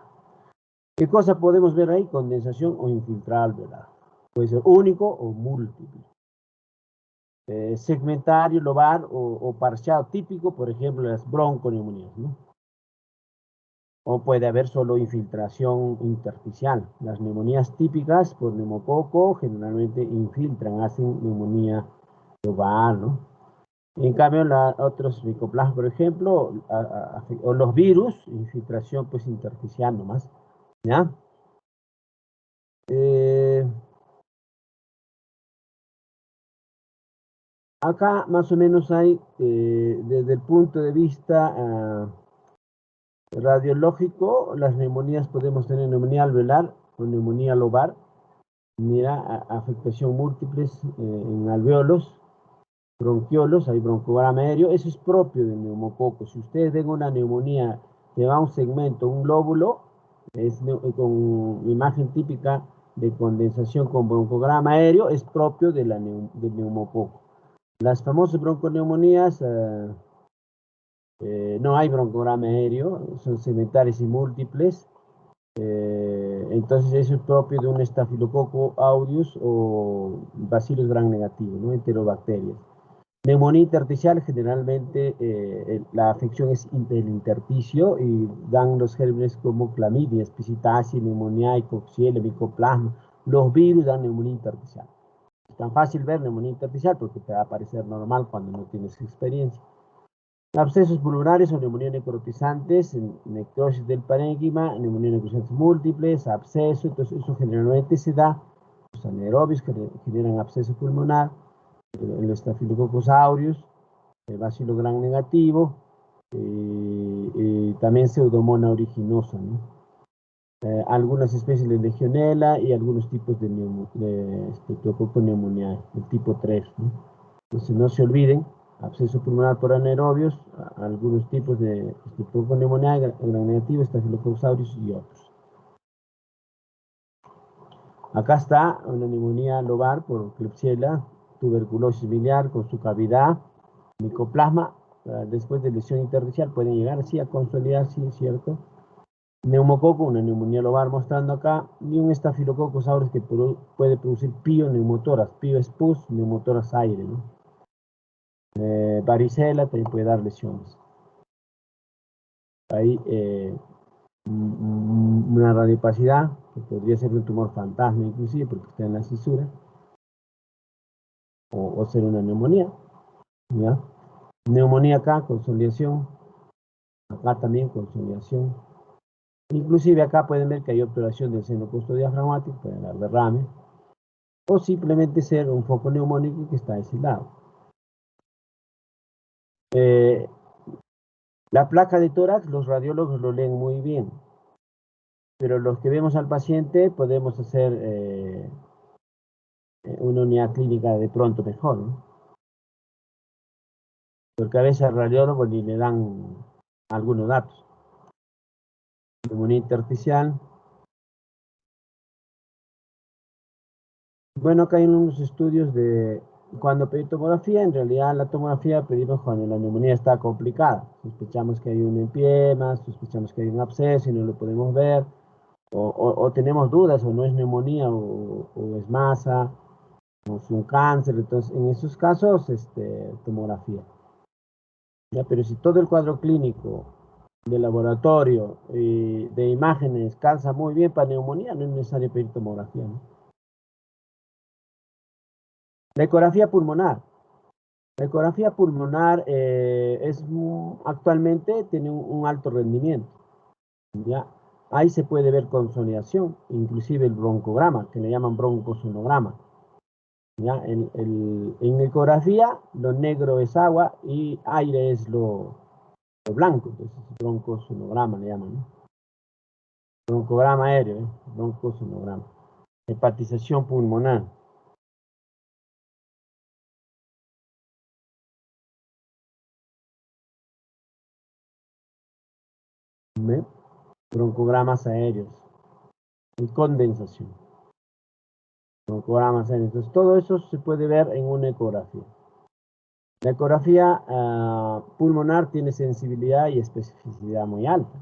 ¿Qué cosa podemos ver ahí? Condensación o infiltrado alveolar. Puede ser único o múltiple. Segmentario, lobar o parcial típico, por ejemplo, las bronconeumonías, ¿no? O puede haber solo infiltración intersticial. Las neumonías típicas por neumococo generalmente infiltran, hacen neumonía lobar, ¿no? En cambio, otros micoplasmas, por ejemplo, o los virus, infiltración pues intersticial nomás, ¿ya? Acá más o menos hay, desde el punto de vista radiológico, las neumonías podemos tener neumonía alveolar o neumonía lobar. Mira, afectación múltiples en alveolos, bronquiolos, hay broncograma aéreo, eso es propio del neumococo. Si ustedes ven una neumonía que va a un segmento, un lóbulo, es con imagen típica de condensación con broncograma aéreo, es propio de del neumococo. Las famosas bronconeumonías, no hay broncograma aéreo, son segmentales y múltiples. Entonces eso es propio de un estafilococo aureus o bacillus gram negativo, ¿no? Enterobacterias. Neumonía intersticial, generalmente la afección es del intersticio y dan los gérmenes como clamidia, espicitaceae, neumonía, coxiella, micoplasma. Los virus dan neumonía intersticial. Es tan fácil ver neumonía intersticial porque te va a parecer normal cuando no tienes experiencia. Abscesos pulmonares o neumonía necrotizantes, necrosis del parénquima, neumonía necrotizantes múltiples, absceso, entonces eso generalmente se da, los anaerobios que generan absceso pulmonar, el Staphylococcus aureus, el bacilo gram negativo, también pseudomonas aeruginosa, ¿no? Algunas especies de legionela y algunos tipos de Streptococcus pneumoniae, el tipo 3, ¿no? Entonces no se olviden, absceso pulmonar por anaerobios, algunos tipos de Streptococcus pneumoniae, gram negativo, Staphylococcus aureus y otros. Acá está una neumonía lobar por Klebsiella, tuberculosis biliar con su cavidad, micoplasma, después de lesión intersticial pueden llegar así a consolidar, sí es cierto. Neumococo, una neumonía lobar mostrando acá, y un estafilococcus aureus que puede producir pioneumotoras, pio es pus, neumotoras aire, ¿no? Varicela también puede dar lesiones. Ahí una radiopacidad, que podría ser un tumor fantasma inclusive, porque está en la cisura, o ser una neumonía, ¿ya? Neumonía acá, consolidación, acá también consolidación. Inclusive acá pueden ver que hay obturación del seno costodiafragmático, puede dar derrame, o simplemente ser un foco neumónico que está aislado. La placa de tórax, los radiólogos lo leen muy bien, pero los que vemos al paciente podemos hacer una unidad clínica de pronto mejor, ¿no? Porque a veces al radiólogo ni le dan algunos datos. Neumonía intersticial. Bueno, acá hay unos estudios de cuando pedí tomografía, en realidad la tomografía pedimos cuando la neumonía está complicada. Sospechamos que hay un empiema, sospechamos que hay un absceso y no lo podemos ver, o tenemos dudas, o no es neumonía, o es masa, o es un cáncer. Entonces, en esos casos, tomografía. ¿Ya? Pero si todo el cuadro clínico de laboratorio y de imágenes calza muy bien para neumonía, no es necesario pedir tomografía, ¿no? La ecografía pulmonar. La ecografía pulmonar actualmente tiene un alto rendimiento, ¿ya? Ahí se puede ver consolidación, inclusive el broncograma, que le llaman broncosonograma, ¿ya? En ecografía, lo negro es agua y aire es lo blanco, entonces broncosonograma le llaman, ¿no? Broncograma aéreo, broncosonograma. Hepatización pulmonar. ¿Ve? Broncogramas aéreos y condensación. Broncogramas aéreos. Entonces, todo eso se puede ver en una ecografía. La ecografía pulmonar tiene sensibilidad y especificidad muy alta,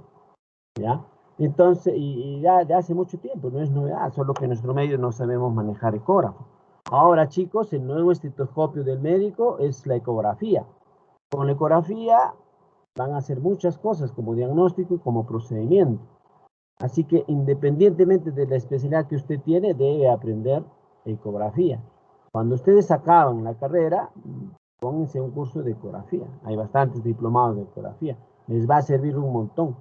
¿ya? Entonces, y ya de hace mucho tiempo, no es novedad, solo que en nuestro medio no sabemos manejar ecógrafo. Ahora, chicos, el nuevo estetoscopio del médico es la ecografía. Con la ecografía van a hacer muchas cosas como diagnóstico y como procedimiento. Así que independientemente de la especialidad que usted tiene, debe aprender ecografía. Cuando ustedes acaban la carrera, pónganse un curso de ecografía. Hay bastantes diplomados de ecografía. Les va a servir un montón.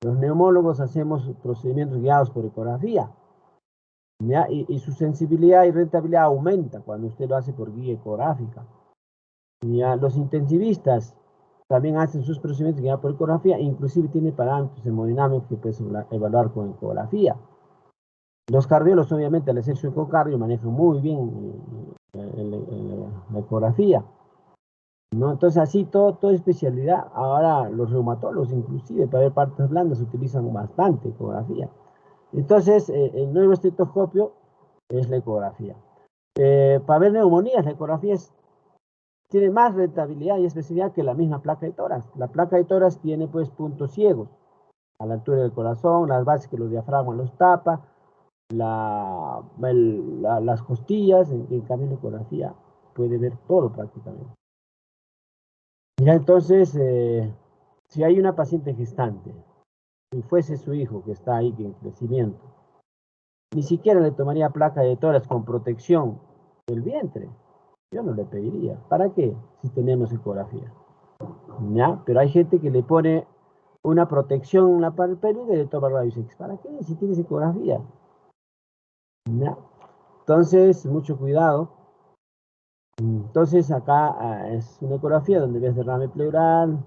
Los neumólogos hacemos procedimientos guiados por ecografía, ¿ya? Y su sensibilidad y rentabilidad aumenta cuando usted lo hace por guía ecográfica. ¿Ya? Los intensivistas también hacen sus procedimientos guiados por ecografía, inclusive tiene parámetros hemodinámicos que puedes evaluar con ecografía. Los cardiólogos, obviamente, al hacer su ecocardio, manejan muy bien la ecografía, ¿no? Entonces, así, toda especialidad. Ahora, los reumatólogos, inclusive, para ver partes blandas, utilizan bastante ecografía. Entonces, el nuevo estetoscopio es la ecografía. Para ver neumonías, la ecografía tiene más rentabilidad y especificidad que la misma placa de tórax. La placa de tórax tiene, pues, puntos ciegos a la altura del corazón, las bases que los diafragmas los tapa, las costillas. En cambio, la ecografía puede ver todo prácticamente. Ya entonces, si hay una paciente gestante, si fuese su hijo que está ahí en crecimiento, ni siquiera le tomaría placa de tórax con protección del vientre. Yo no le pediría. ¿Para qué? Si tenemos ecografía. ¿Ya? Pero hay gente que le pone una protección en la pelo y le toma rayos X. ¿Para qué? Si tienes ecografía. ¿Ya? Entonces, mucho cuidado. Entonces, acá es una ecografía donde ves derrame pleural,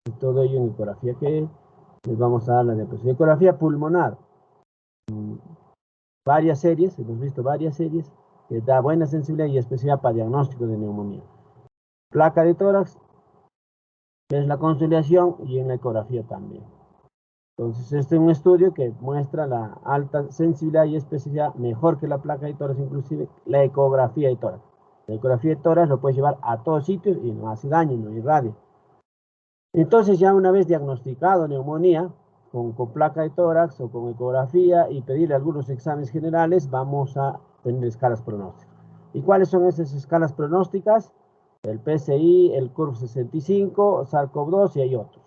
y todo ello en ecografía que les vamos a dar la diapositiva. Ecografía pulmonar. Varias series, hemos visto varias series que da buena sensibilidad y especialidad para diagnóstico de neumonía. Placa de tórax, ves la consolidación y en la ecografía también. Entonces, este es un estudio que muestra la alta sensibilidad y especificidad, mejor que la placa de tórax, inclusive la ecografía de tórax. La ecografía de tórax lo puedes llevar a todos sitios y no hace daño, no irradia. Entonces, ya una vez diagnosticado neumonía, con placa de tórax o con ecografía y pedirle algunos exámenes generales, vamos a tener escalas pronósticas. ¿Y cuáles son esas escalas pronósticas? El PCI, el CURV-65, SARS-CoV-2 y hay otros.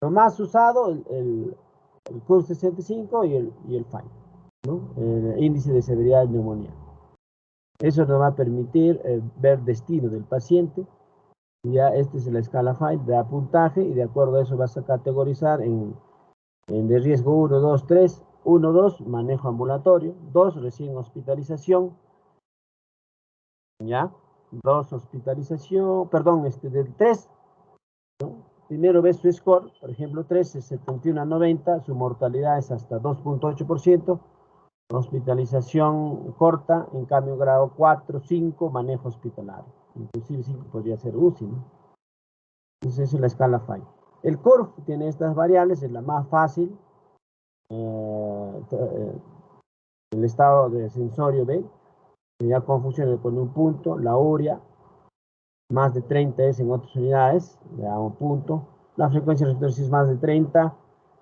Lo más usado, el CURV-65 y el FINE, ¿no? El índice de severidad de neumonía. Eso nos va a permitir ver destino del paciente. Ya esta es la escala FINE, da puntaje y de acuerdo a eso vas a categorizar en de riesgo 1, 2, 3. 1, 2, manejo ambulatorio. 2, recién hospitalización. ¿Ya? 2, hospitalización. Perdón, del 3. ¿No? Primero ves su score. Por ejemplo, 3 es 71 a 90. Su mortalidad es hasta 2.8%. Hospitalización corta. En cambio, grado 4, 5, manejo hospitalario. Inclusive 5 podría ser UCI, ¿no? Entonces, esa es la escala FINE. El CURV tiene estas variables. Es la más fácil. El estado de sensorio B, ya con función le pone un punto, la urea, más de 30 es en otras unidades, le da un punto, la frecuencia respiratoria si es más de 30,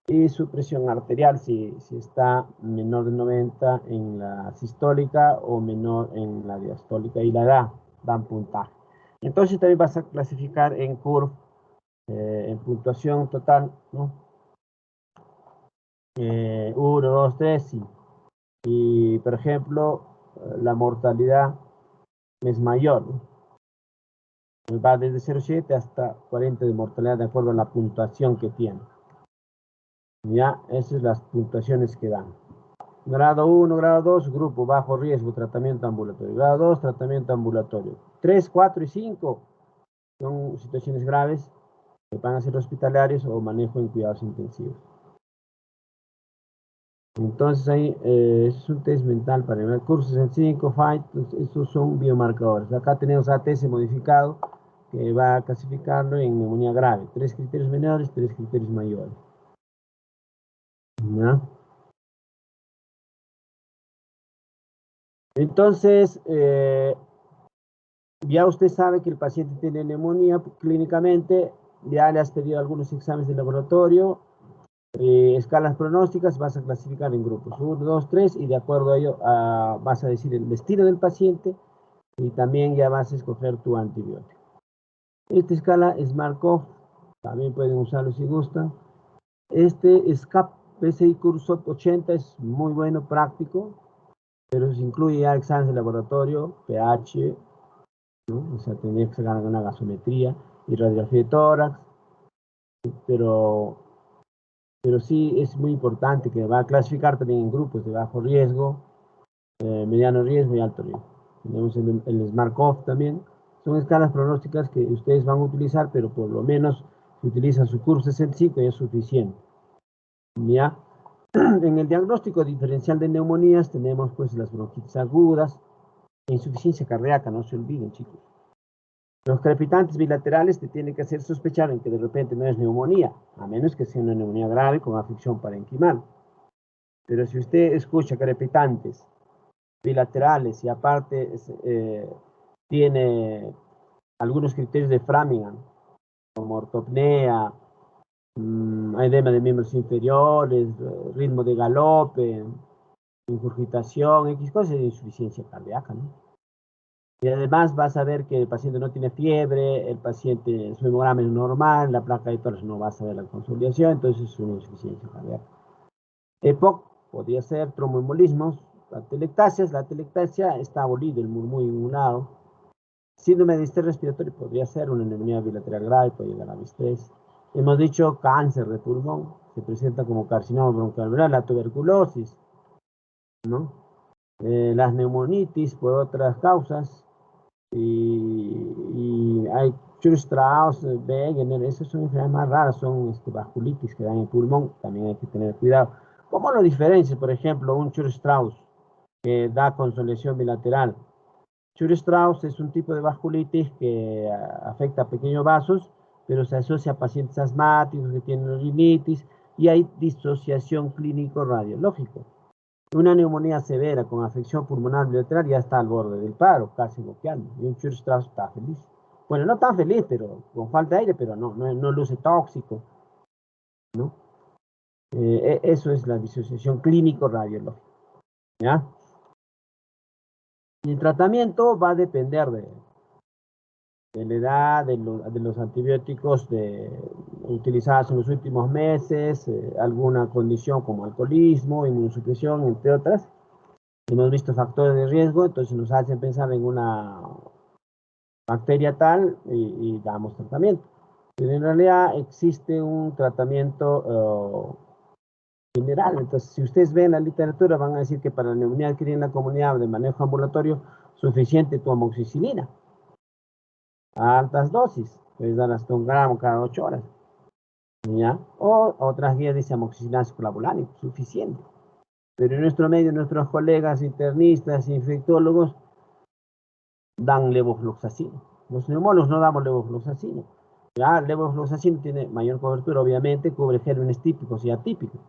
y su presión arterial si está menor de 90 en la sistólica o menor en la diastólica, y la edad dan puntaje. Entonces también vas a clasificar en CURV, en puntuación total, ¿no? 1, 2, 3, sí. Y, por ejemplo, la mortalidad es mayor, ¿no? Va desde 0,7 hasta 40 de mortalidad de acuerdo a la puntuación que tiene. Ya, esas son las puntuaciones que dan. Grado 1, grado 2, grupo bajo riesgo, tratamiento ambulatorio. Grado 2, tratamiento ambulatorio. 3, 4 y 5 son situaciones graves que van a ser hospitalarios o manejo en cuidados intensivos. Entonces ahí es un test mental para el curso 65, FIGHT, estos son biomarcadores. Acá tenemos ATS modificado que va a clasificarlo en neumonía grave. 3 criterios menores, 3 criterios mayores. ¿Ya? Entonces, ya usted sabe que el paciente tiene neumonía clínicamente, ya le has pedido algunos exámenes de laboratorio, escalas pronósticas, vas a clasificar en grupos 1, 2, 3 y de acuerdo a ello vas a decir el destino del paciente y también ya vas a escoger tu antibiótico. Esta escala es Markov, también pueden usarlo si gustan. Este SCAP PCI Cursor 80 es muy bueno, práctico, pero se incluye ya exámenes de laboratorio, pH, ¿no? O sea, tendría que sacar una gasometría y radiografía de tórax, pero sí es muy importante que va a clasificar también en grupos de bajo riesgo, mediano riesgo y alto riesgo. Tenemos el SmartCoV también. Son escalas pronósticas que ustedes van a utilizar, pero por lo menos si utilizan su curso 65 ya es suficiente. ¿Ya? En el diagnóstico diferencial de neumonías tenemos pues las bronquitis agudas, insuficiencia cardíaca, no se olviden, chicos. Los crepitantes bilaterales te tienen que hacer sospechar en que de repente no es neumonía, a menos que sea una neumonía grave con afección parenquimal. Pero si usted escucha crepitantes bilaterales y aparte tiene algunos criterios de Framingham, como ortopnea, edema de miembros inferiores, ritmo de galope, ingurgitación, X cosas de insuficiencia cardíaca, ¿no? Y además vas a ver que el paciente no tiene fiebre, el paciente, su hemograma es normal, la placa de tórax no vas a ver la consolidación, entonces es una insuficiencia cardíaca. EPOC podría ser tromboembolismos, la telectasia está abolido, el murmullo inmunado. Síndrome de distrés respiratorio podría ser una neumonía bilateral grave, puede llegar a distrés. Hemos dicho cáncer de pulmón, se presenta como carcinoma broncoalveolar, la tuberculosis, ¿no? Las neumonitis por otras causas, y hay Church-Strauss, Wegener, esas son enfermedades más raras, son vasculitis que dan en el pulmón, también hay que tener cuidado. ¿Cómo lo diferencia, por ejemplo, un Church-Strauss que da consolidación bilateral? Church-Strauss es un tipo de vasculitis que afecta a pequeños vasos, pero se asocia a pacientes asmáticos que tienen rinitis y hay disociación clínico-radiológico. Una neumonía severa con afección pulmonar bilateral ya está al borde del paro, casi bloqueando. Y un Church-Strauss está feliz. Bueno, no tan feliz, pero con falta de aire, pero no luce tóxico, ¿no? Eso es la disociación clínico-radiológica, ¿ya? Y el tratamiento va a depender de la edad, de los antibióticos utilizados en los últimos meses, alguna condición como alcoholismo, inmunosupresión, entre otras. Hemos visto factores de riesgo, entonces nos hacen pensar en una bacteria tal y damos tratamiento. Pero en realidad existe un tratamiento general. Entonces, si ustedes ven la literatura, van a decir que para la neumonía adquirida en la comunidad de manejo ambulatorio, suficiente tu amoxicilina a altas dosis, puedes dar hasta 1 gramo cada 8 horas. ¿Ya? O otras guías dicen amoxicilina colabulánico, suficiente. Pero en nuestro medio, nuestros colegas internistas, infectólogos, dan levofloxacino. Los neumólogos no damos levofloxacino. Ya, levofloxacino tiene mayor cobertura, obviamente, cubre gérmenes típicos y atípicos.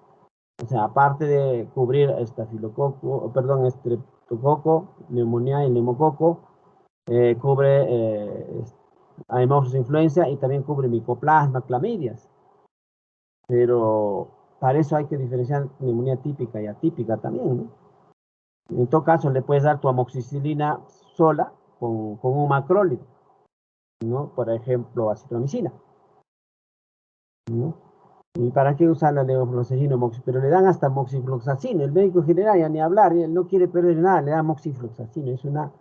O sea, aparte de cubrir estreptococo, neumonía y neumococo, cubre Haemophilus influenza y también cubre micoplasma, clamidias. Pero para eso hay que diferenciar neumonía típica y atípica también, ¿no? En todo caso, le puedes dar tu amoxicilina sola con un macrólido, ¿no? Por ejemplo, acitromicina, ¿no? ¿Y para qué usar la levofloxacina? Pero le dan hasta moxifloxacina. El médico general ya ni hablar, él no quiere perder nada, le da moxifloxacina. Es una,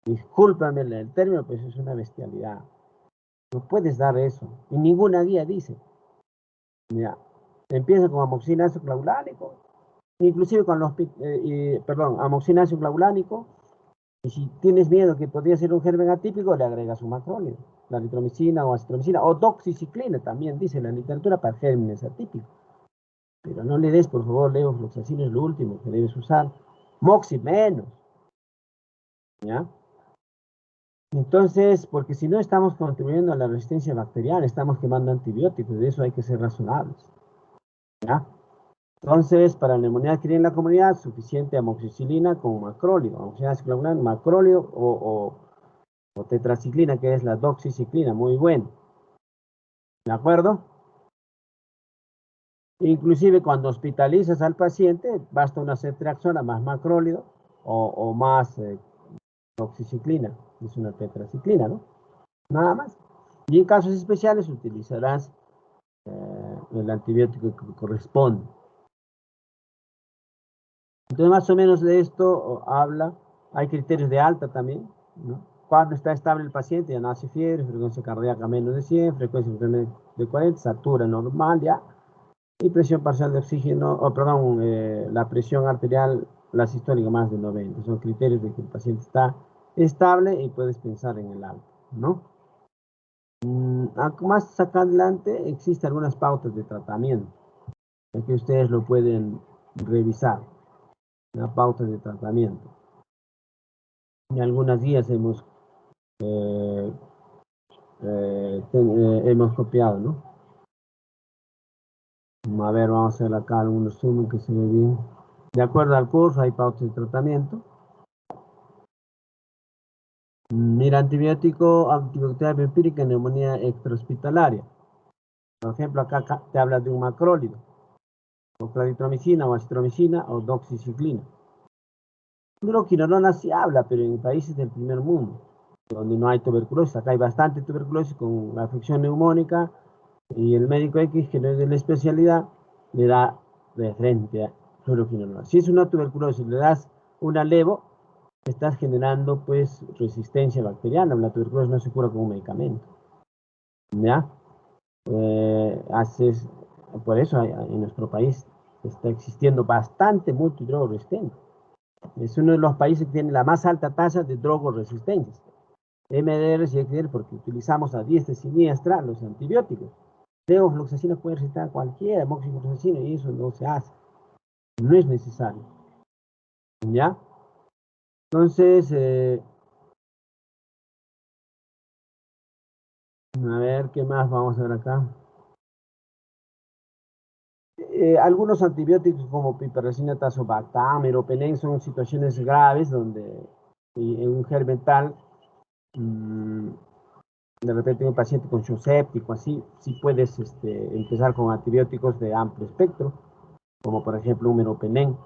discúlpame el término, pues es una bestialidad. No puedes dar eso. Y ninguna guía dice. Mira, empieza con amoxicilina ácido clavulánico, inclusive con amoxicilina ácido clavulánico. Y si tienes miedo que podría ser un germen atípico, le agregas un macrólido, la eritromicina o acitromicina, o doxiciclina también, dice la literatura, para gérmenes atípicos. Pero no le des, por favor, levofloxacina es lo último que debes usar. Moxi menos, ¿ya? Entonces, porque si no estamos contribuyendo a la resistencia bacteriana, estamos quemando antibióticos, de eso hay que ser razonables, ¿ya? Entonces, para la neumonía adquirida en la comunidad, suficiente amoxicilina con macrólido, amoxicilina ciclobunan, macrólido o tetraciclina, que es la doxiciclina, muy bueno. ¿De acuerdo? Inclusive cuando hospitalizas al paciente, basta una ceftriaxona más macrólido o más doxiciclina, es una tetraciclina, ¿no? Nada más. Y en casos especiales utilizarás el antibiótico que corresponde. Entonces, más o menos de esto habla. Hay criterios de alta también, ¿no? Cuando está estable el paciente, ya no hace fiebre, frecuencia cardíaca menos de 100, frecuencia de 40, satura normal ya, y presión parcial de oxígeno, perdón, la presión arterial, la sistólica más de 90. Son criterios de que el paciente está estable y puedes pensar en el alta, ¿no? Más acá adelante existen algunas pautas de tratamiento, que ustedes lo pueden revisar, las pautas de tratamiento. Y algunas guías eh, hemos copiado, ¿no? A ver, vamos a hacer acá algunos zoom que se ve bien. De acuerdo al curso hay pautas de tratamiento. Mira, antibioterapia empírica en neumonía extrahospitalaria. Por ejemplo, acá te habla de un macrólido, o claritromicina, o acitromicina, o doxiciclina. Fluoroquinolona sí habla, pero en países del primer mundo, donde no hay tuberculosis. Acá hay bastante tuberculosis con la afección neumónica, y el médico X, que no es de la especialidad, le da de frente a fluoroquinolona. Si es una tuberculosis, le das una levo, estás generando pues resistencia bacteriana. La tuberculosis no se cura con un medicamento. ¿Ya? Haces, por eso en nuestro país está existiendo bastante multidrogoresistente. Es uno de los países que tiene la más alta tasa de drogoresistentes. MDR y XDR porque utilizamos a diestra y siniestra los antibióticos. Levofloxacina puede recetar cualquiera, moxifloxacina, y eso no se hace. No es necesario. ¿Ya? Entonces, a ver, ¿qué más vamos a ver acá? Algunos antibióticos como piperacina, tazobactam, meropenem son situaciones graves donde en un germental de repente un paciente con shock séptico, así, sí puedes empezar con antibióticos de amplio espectro, como por ejemplo un meropenem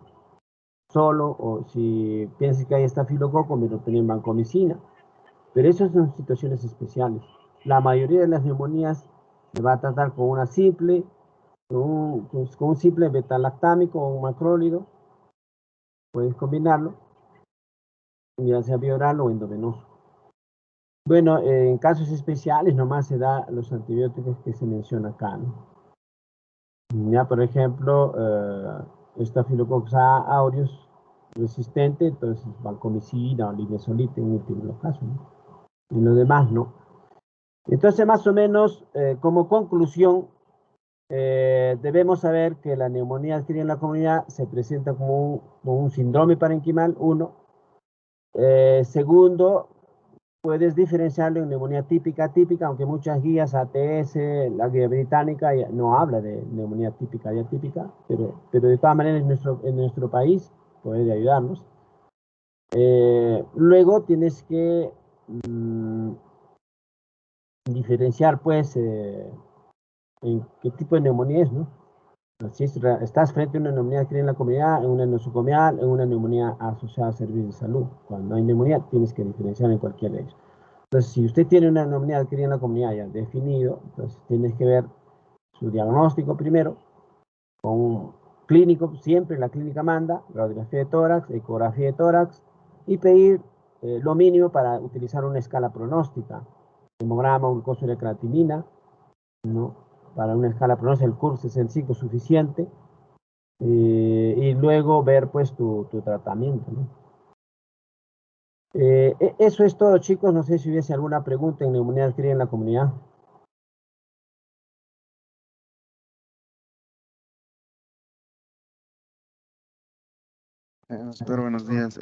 solo, o si piensas que hay estafilococo, meropenem vancomicina, pero esas son situaciones especiales. La mayoría de las neumonías se va a tratar con una simple, con un simple betalactámico o un macrólido, puedes combinarlo, ya sea bioral o endovenoso. Bueno, en casos especiales nomás se da los antibióticos que se menciona acá, ¿no? Ya, por ejemplo, Staphylococcus aureus resistente, entonces vancomicina o linezolid en últimos casos, ¿no? En lo demás, no. Entonces, más o menos, como conclusión, debemos saber que la neumonía adquirida en la comunidad se presenta como un síndrome parenquimal, uno. Segundo, puedes diferenciarlo en neumonía típica, aunque muchas guías ATS, la guía británica, no habla de neumonía típica y atípica, pero de todas maneras en nuestro país puede ayudarnos. Luego tienes que diferenciar, pues, en qué tipo de neumonía es, ¿no? Si estás frente a una neumonía adquirida en la comunidad, en una nosocomial, en una neumonía asociada a servicios de salud. Cuando hay neumonía, tienes que diferenciar en cualquiera de ellos. Entonces, si usted tiene una neumonía adquirida en la comunidad ya definido, entonces tienes que ver su diagnóstico primero, con un clínico, siempre la clínica manda, radiografía de tórax, ecografía de tórax, y pedir lo mínimo para utilizar una escala pronóstica, hemograma, glucosa y creatinina, ¿no? Para una escala pronóstica, el curso es el 5 suficiente, y luego ver pues tu tratamiento, ¿no? Eso es todo, chicos. No sé si hubiese alguna pregunta en neumonía adquirida en la comunidad. Doctor, buenos días.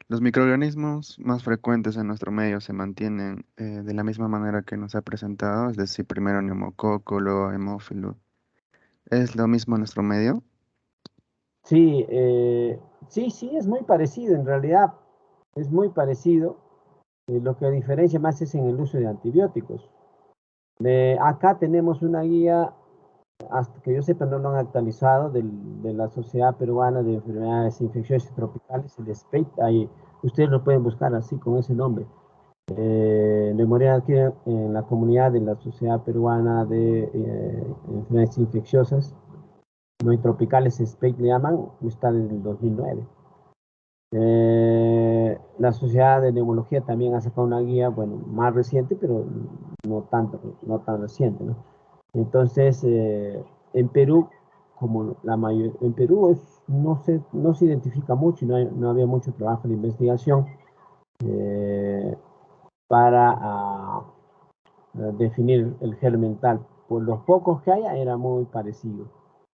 Los microorganismos más frecuentes en nuestro medio se mantienen de la misma manera que nos ha presentado, es decir, primero neumococo, luego hemófilo ¿Es lo mismo en nuestro medio? Sí, sí, es muy parecido en realidad, es muy parecido. Lo que diferencia más es en el uso de antibióticos. Acá tenemos una guía, hasta que yo sepa no lo han actualizado, de la Sociedad Peruana de Enfermedades Infecciosas y Tropicales, el SPEIT, ahí ustedes lo pueden buscar así con ese nombre. Memoria aquí en la comunidad de la Sociedad Peruana de Enfermedades Infecciosas, no hay tropicales, SPEIT le llaman, está desde el 2009. La Sociedad de Neumología también ha sacado una guía, bueno, más reciente, pero no tanto, no tan reciente, ¿no? Entonces, en Perú, como la mayor, en Perú no se identifica mucho y no había mucho trabajo de investigación eh, para definir el germen tal. Por los pocos que haya, era muy parecido,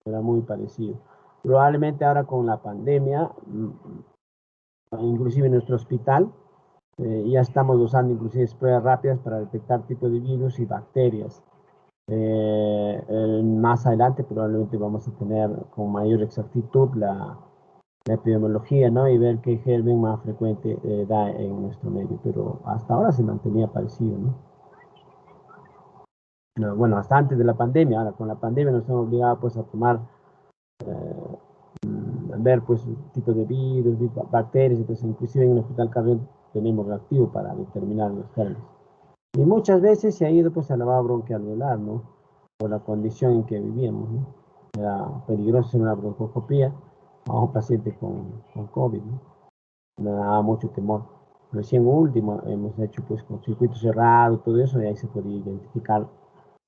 era muy parecido. Probablemente ahora con la pandemia, inclusive en nuestro hospital, ya estamos usando inclusive pruebas rápidas para detectar tipos de virus y bacterias. Más adelante probablemente vamos a tener con mayor exactitud la epidemiología, ¿no? Y ver qué germen más frecuente da en nuestro medio, pero hasta ahora se mantenía parecido, ¿no? No, bueno, hasta antes de la pandemia. Ahora con la pandemia nos hemos obligado pues a tomar, ver pues tipos de virus, bacterias, entonces inclusive en el hospital Carrión tenemos reactivo para determinar los germes. Y muchas veces se ha ido pues a la lavado bronquialveolar, ¿no? Por la condición en que vivíamos, ¿no? Era peligroso hacer una broncoscopía a un paciente con COVID, ¿no? Me daba mucho temor. Recién último hemos hecho pues con circuito cerrado, todo eso, y ahí se podía identificar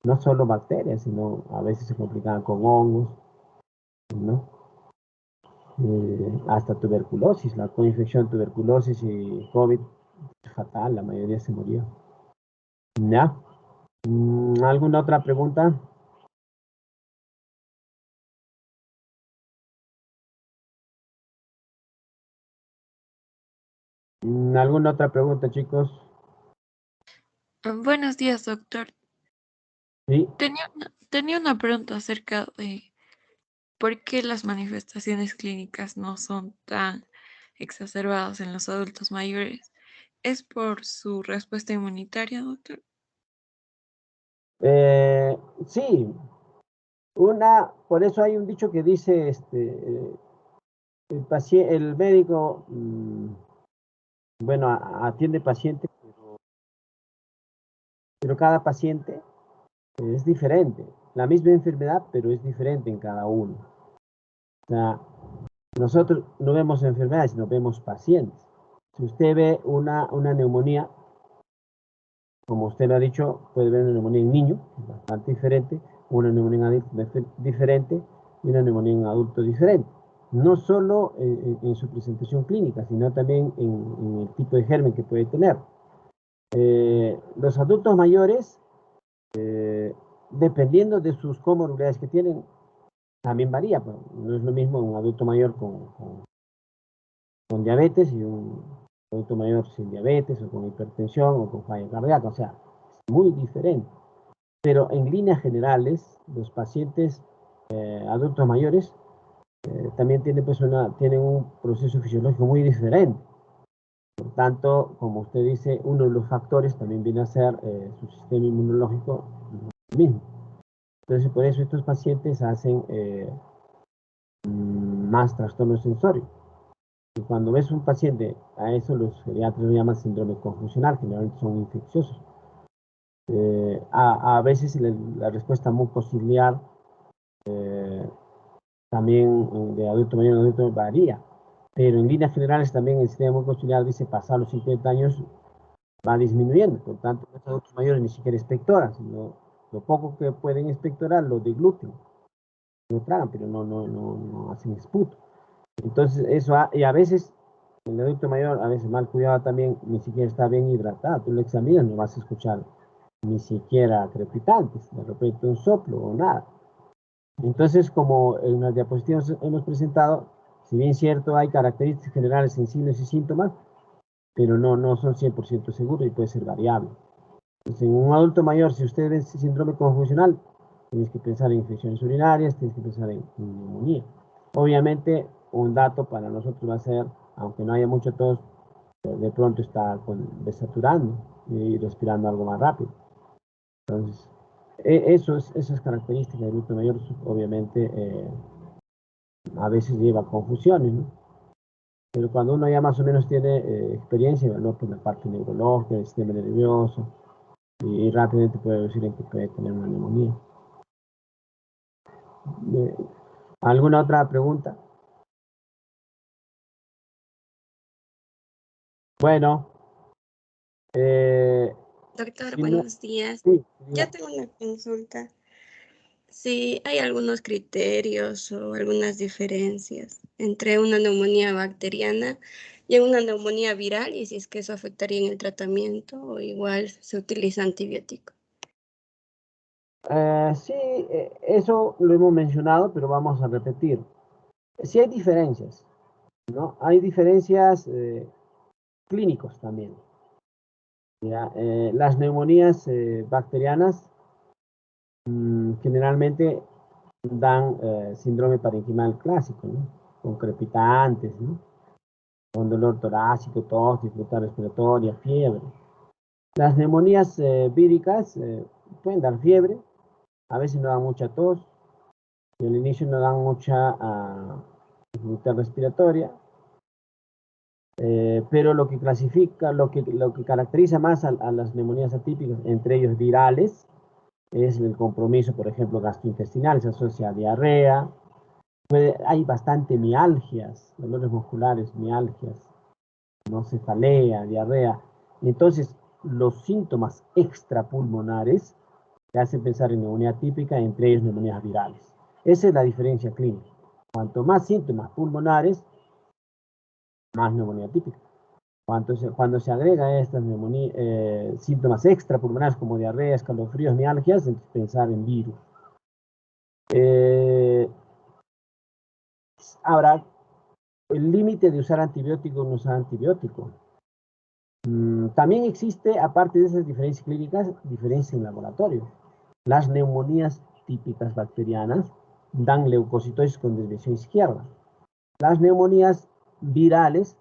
no solo bacterias, sino a veces se complicaban con hongos, ¿no? Hasta tuberculosis, la coinfección, tuberculosis y COVID, fatal, la mayoría se murió. ¿Ya? ¿Alguna otra pregunta? ¿Alguna otra pregunta, chicos? Buenos días, doctor. Sí. Tenía una pregunta acerca de por qué las manifestaciones clínicas no son tan exacerbadas en los adultos mayores. ¿Es por su respuesta inmunitaria, doctor? Sí, por eso hay un dicho que dice, el médico, bueno, atiende pacientes, pero cada paciente es diferente. La misma enfermedad, pero es diferente en cada uno. O sea, nosotros no vemos enfermedades, sino vemos pacientes. Si usted ve una neumonía, como usted lo ha dicho, puede ver una neumonía en niño, bastante diferente, una neumonía en adulto diferente y una neumonía en adulto diferente. No solo en su presentación clínica, sino también en el tipo de germen que puede tener. Los adultos mayores, dependiendo de sus comorbilidades que tienen, también varía. Pues, no es lo mismo un adulto mayor con diabetes y un adulto mayor sin diabetes o con hipertensión o con falla cardíaca. O sea, es muy diferente. Pero en líneas generales, los pacientes adultos mayores también tienen un proceso fisiológico muy diferente. Por tanto, como usted dice, uno de los factores también viene a ser su sistema inmunológico mismo. Entonces, por eso estos pacientes hacen más trastorno sensorio. Y cuando ves un paciente, a eso los geriatras lo llaman síndrome confusional, generalmente son infecciosos. A veces la respuesta mucociliar también de adulto mayor a adulto varía, pero en líneas generales también el sistema mucociliar dice pasar los 50 años va disminuyendo, por tanto los adultos mayores ni siquiera expectoran, sino lo poco que pueden expectorar lo degluten, lo tragan, pero no hacen esputo. Entonces eso, y a veces el adulto mayor, a veces mal cuidado también, ni siquiera está bien hidratado, tú lo examinas, no vas a escuchar ni siquiera crepitantes, de repente un soplo o nada. Entonces, como en las diapositivas hemos presentado, si bien cierto hay características generales en signos y síntomas, pero no son 100% seguros y puede ser variable. Entonces, en un adulto mayor, si usted ve síndrome confusional, Tienes que pensar en infecciones urinarias, tienes que pensar en neumonía. Obviamente, un dato para nosotros va a ser, aunque no haya mucha tos, de pronto está desaturando y respirando algo más rápido. Entonces, esas características del adulto mayor, obviamente, a veces lleva a confusiones, ¿no? Pero cuando uno ya más o menos tiene experiencia, ¿no? Pues la parte neurológica, del sistema nervioso, y rápidamente puede decir en que puede tener una neumonía. ¿Alguna otra pregunta? Bueno, Doctor, si no, buenos días. sí, Yo tengo una consulta. Si hay algunos criterios o algunas diferencias entre una neumonía bacteriana y una neumonía viral, y si es que eso afectaría en el tratamiento o igual se utiliza antibiótico. sí, eso lo hemos mencionado, pero vamos a repetir. Sí hay diferencias, ¿no? Hay diferencias clínicos también. ¿Ya? Las neumonías bacterianas generalmente dan síndrome parenquimal clásico, ¿no? Con crepitantes, ¿no? Con dolor torácico, tos, dificultad respiratoria, fiebre. Las neumonías víricas pueden dar fiebre, a veces no dan mucha tos, y al inicio no dan mucha dificultad respiratoria, pero lo que clasifica, lo que caracteriza más a las neumonías atípicas, entre ellos virales, es el compromiso, por ejemplo, gastrointestinal, se asocia a diarrea, hay bastante mialgias, dolores musculares, mialgias, no cefalea, diarrea. Entonces, los síntomas extrapulmonares te hacen pensar en neumonía típica, entre ellos neumonías virales. Esa es la diferencia clínica. Cuanto más síntomas pulmonares, más neumonía típica. Cuando se agrega a estas síntomas extrapulmonares como diarrea, escalofríos, mialgias, entonces pensar en virus. Ahora, el límite de usar antibiótico o no usar antibiótico. También existe, aparte de esas diferencias clínicas, diferencias en laboratorio. Las neumonías típicas bacterianas dan leucocitosis con desviación izquierda. Las neumonías virales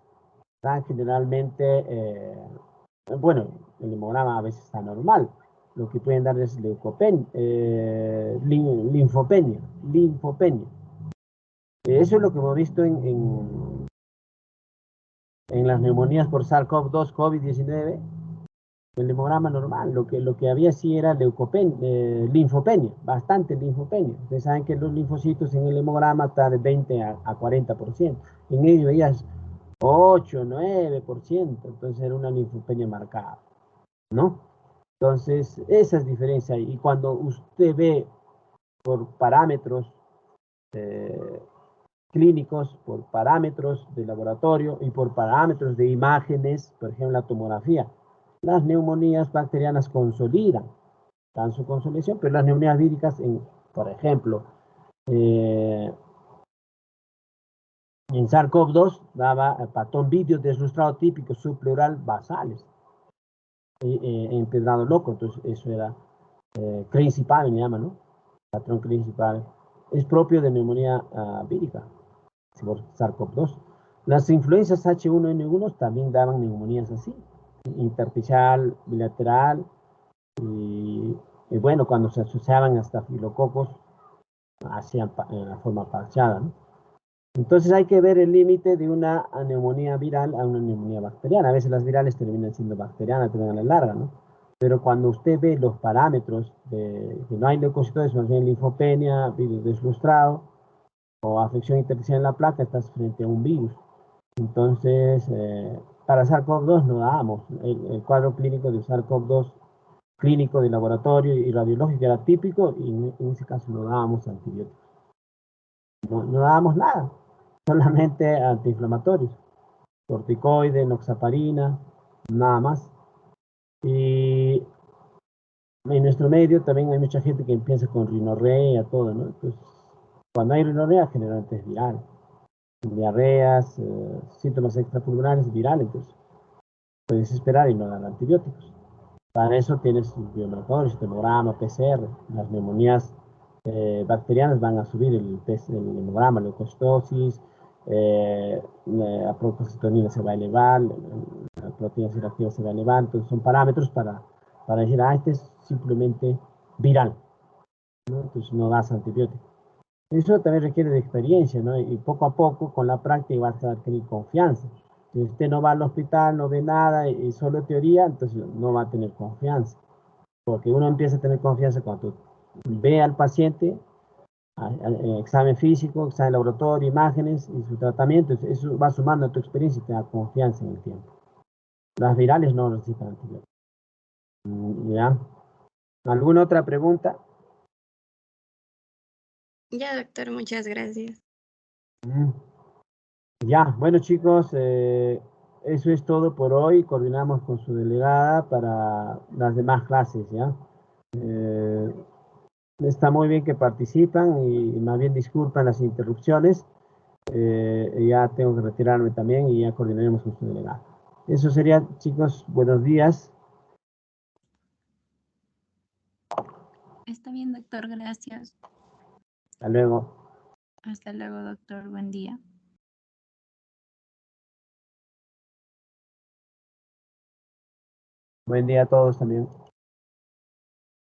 dan generalmente, bueno, el hemograma a veces está normal. Lo que pueden dar es linfopenia. Eso es lo que hemos visto en las neumonías por SARS-CoV-2, COVID-19. El hemograma normal, lo que había sí era linfopenia, bastante linfopenia. Ustedes saben que los linfocitos en el hemograma están de 20 a 40%. En ellos veías 8, 9%, entonces era una linfopenia marcada, ¿no? Entonces, esas diferencias. Y cuando usted ve por parámetros clínicos, por parámetros de laboratorio y por parámetros de imágenes, por ejemplo, la tomografía, las neumonías bacterianas consolidan, dan su consolidación, pero las neumonías víricas, por ejemplo, en SARS-CoV-2 daba patrón vídeo deslustrado típico subpleural basales, empedrado loco, entonces eso era principal, me llama, ¿no? Patrón principal. Es propio de neumonía vírica, por SARS-CoV-2. Las influencias H1N1 también daban neumonías así, intersticial, bilateral, y bueno, cuando se asociaban hasta filococos, hacían en la forma parchada, ¿no? Entonces hay que ver el límite de una neumonía viral a una neumonía bacteriana. A veces las virales terminan siendo bacterianas, terminan a la larga, ¿no? Pero cuando usted ve los parámetros de que no hay leucocitosis, más bien linfopenia, virus deslustrado o afección intersticial en la placa, estás frente a un virus. Entonces, para SARS-CoV-2 no damos. El cuadro clínico de SARS-CoV-2 clínico de laboratorio y radiológico era típico y en ese caso no dábamos antibióticos. No dábamos nada, solamente antiinflamatorios, corticoides, noxaparina, nada más. Y en nuestro medio también hay mucha gente que empieza con rinorrea, todo, ¿no? Entonces, cuando hay rinorrea, generalmente es viral. Diarreas, síntomas extrapulmonares, viral, entonces puedes esperar y no dar antibióticos. Para eso tienes biomarcadores, hemograma, PCR, las neumonías bacterianas van a subir el hemograma, la leucocitosis, la procalcitonina se va a elevar, la proteína C reactiva se va a elevar. Entonces son parámetros para decir, este es simplemente viral, ¿no? Entonces no das antibiótico. Eso también requiere de experiencia, ¿no? Y poco a poco, con la práctica, vas a adquirir confianza. Si usted no va al hospital, no ve nada y solo teoría, entonces no va a tener confianza. Porque uno empieza a tener confianza cuando ve al paciente, examen físico, examen laboratorio, imágenes y su tratamiento. Eso va sumando a tu experiencia y te da confianza en el tiempo. Las virales no necesitan antibióticos. ¿Ya? ¿Alguna otra pregunta? Ya, doctor, muchas gracias. Ya, bueno chicos, eso es todo por hoy. Coordinamos con su delegada para las demás clases, ¿ya? Está muy bien que participan y más bien disculpan las interrupciones. Ya tengo que retirarme también y ya coordinaremos con su delegada. Eso sería, chicos, buenos días. Está bien, doctor, gracias. Hasta luego. Hasta luego, doctor. Buen día. Buen día a todos también.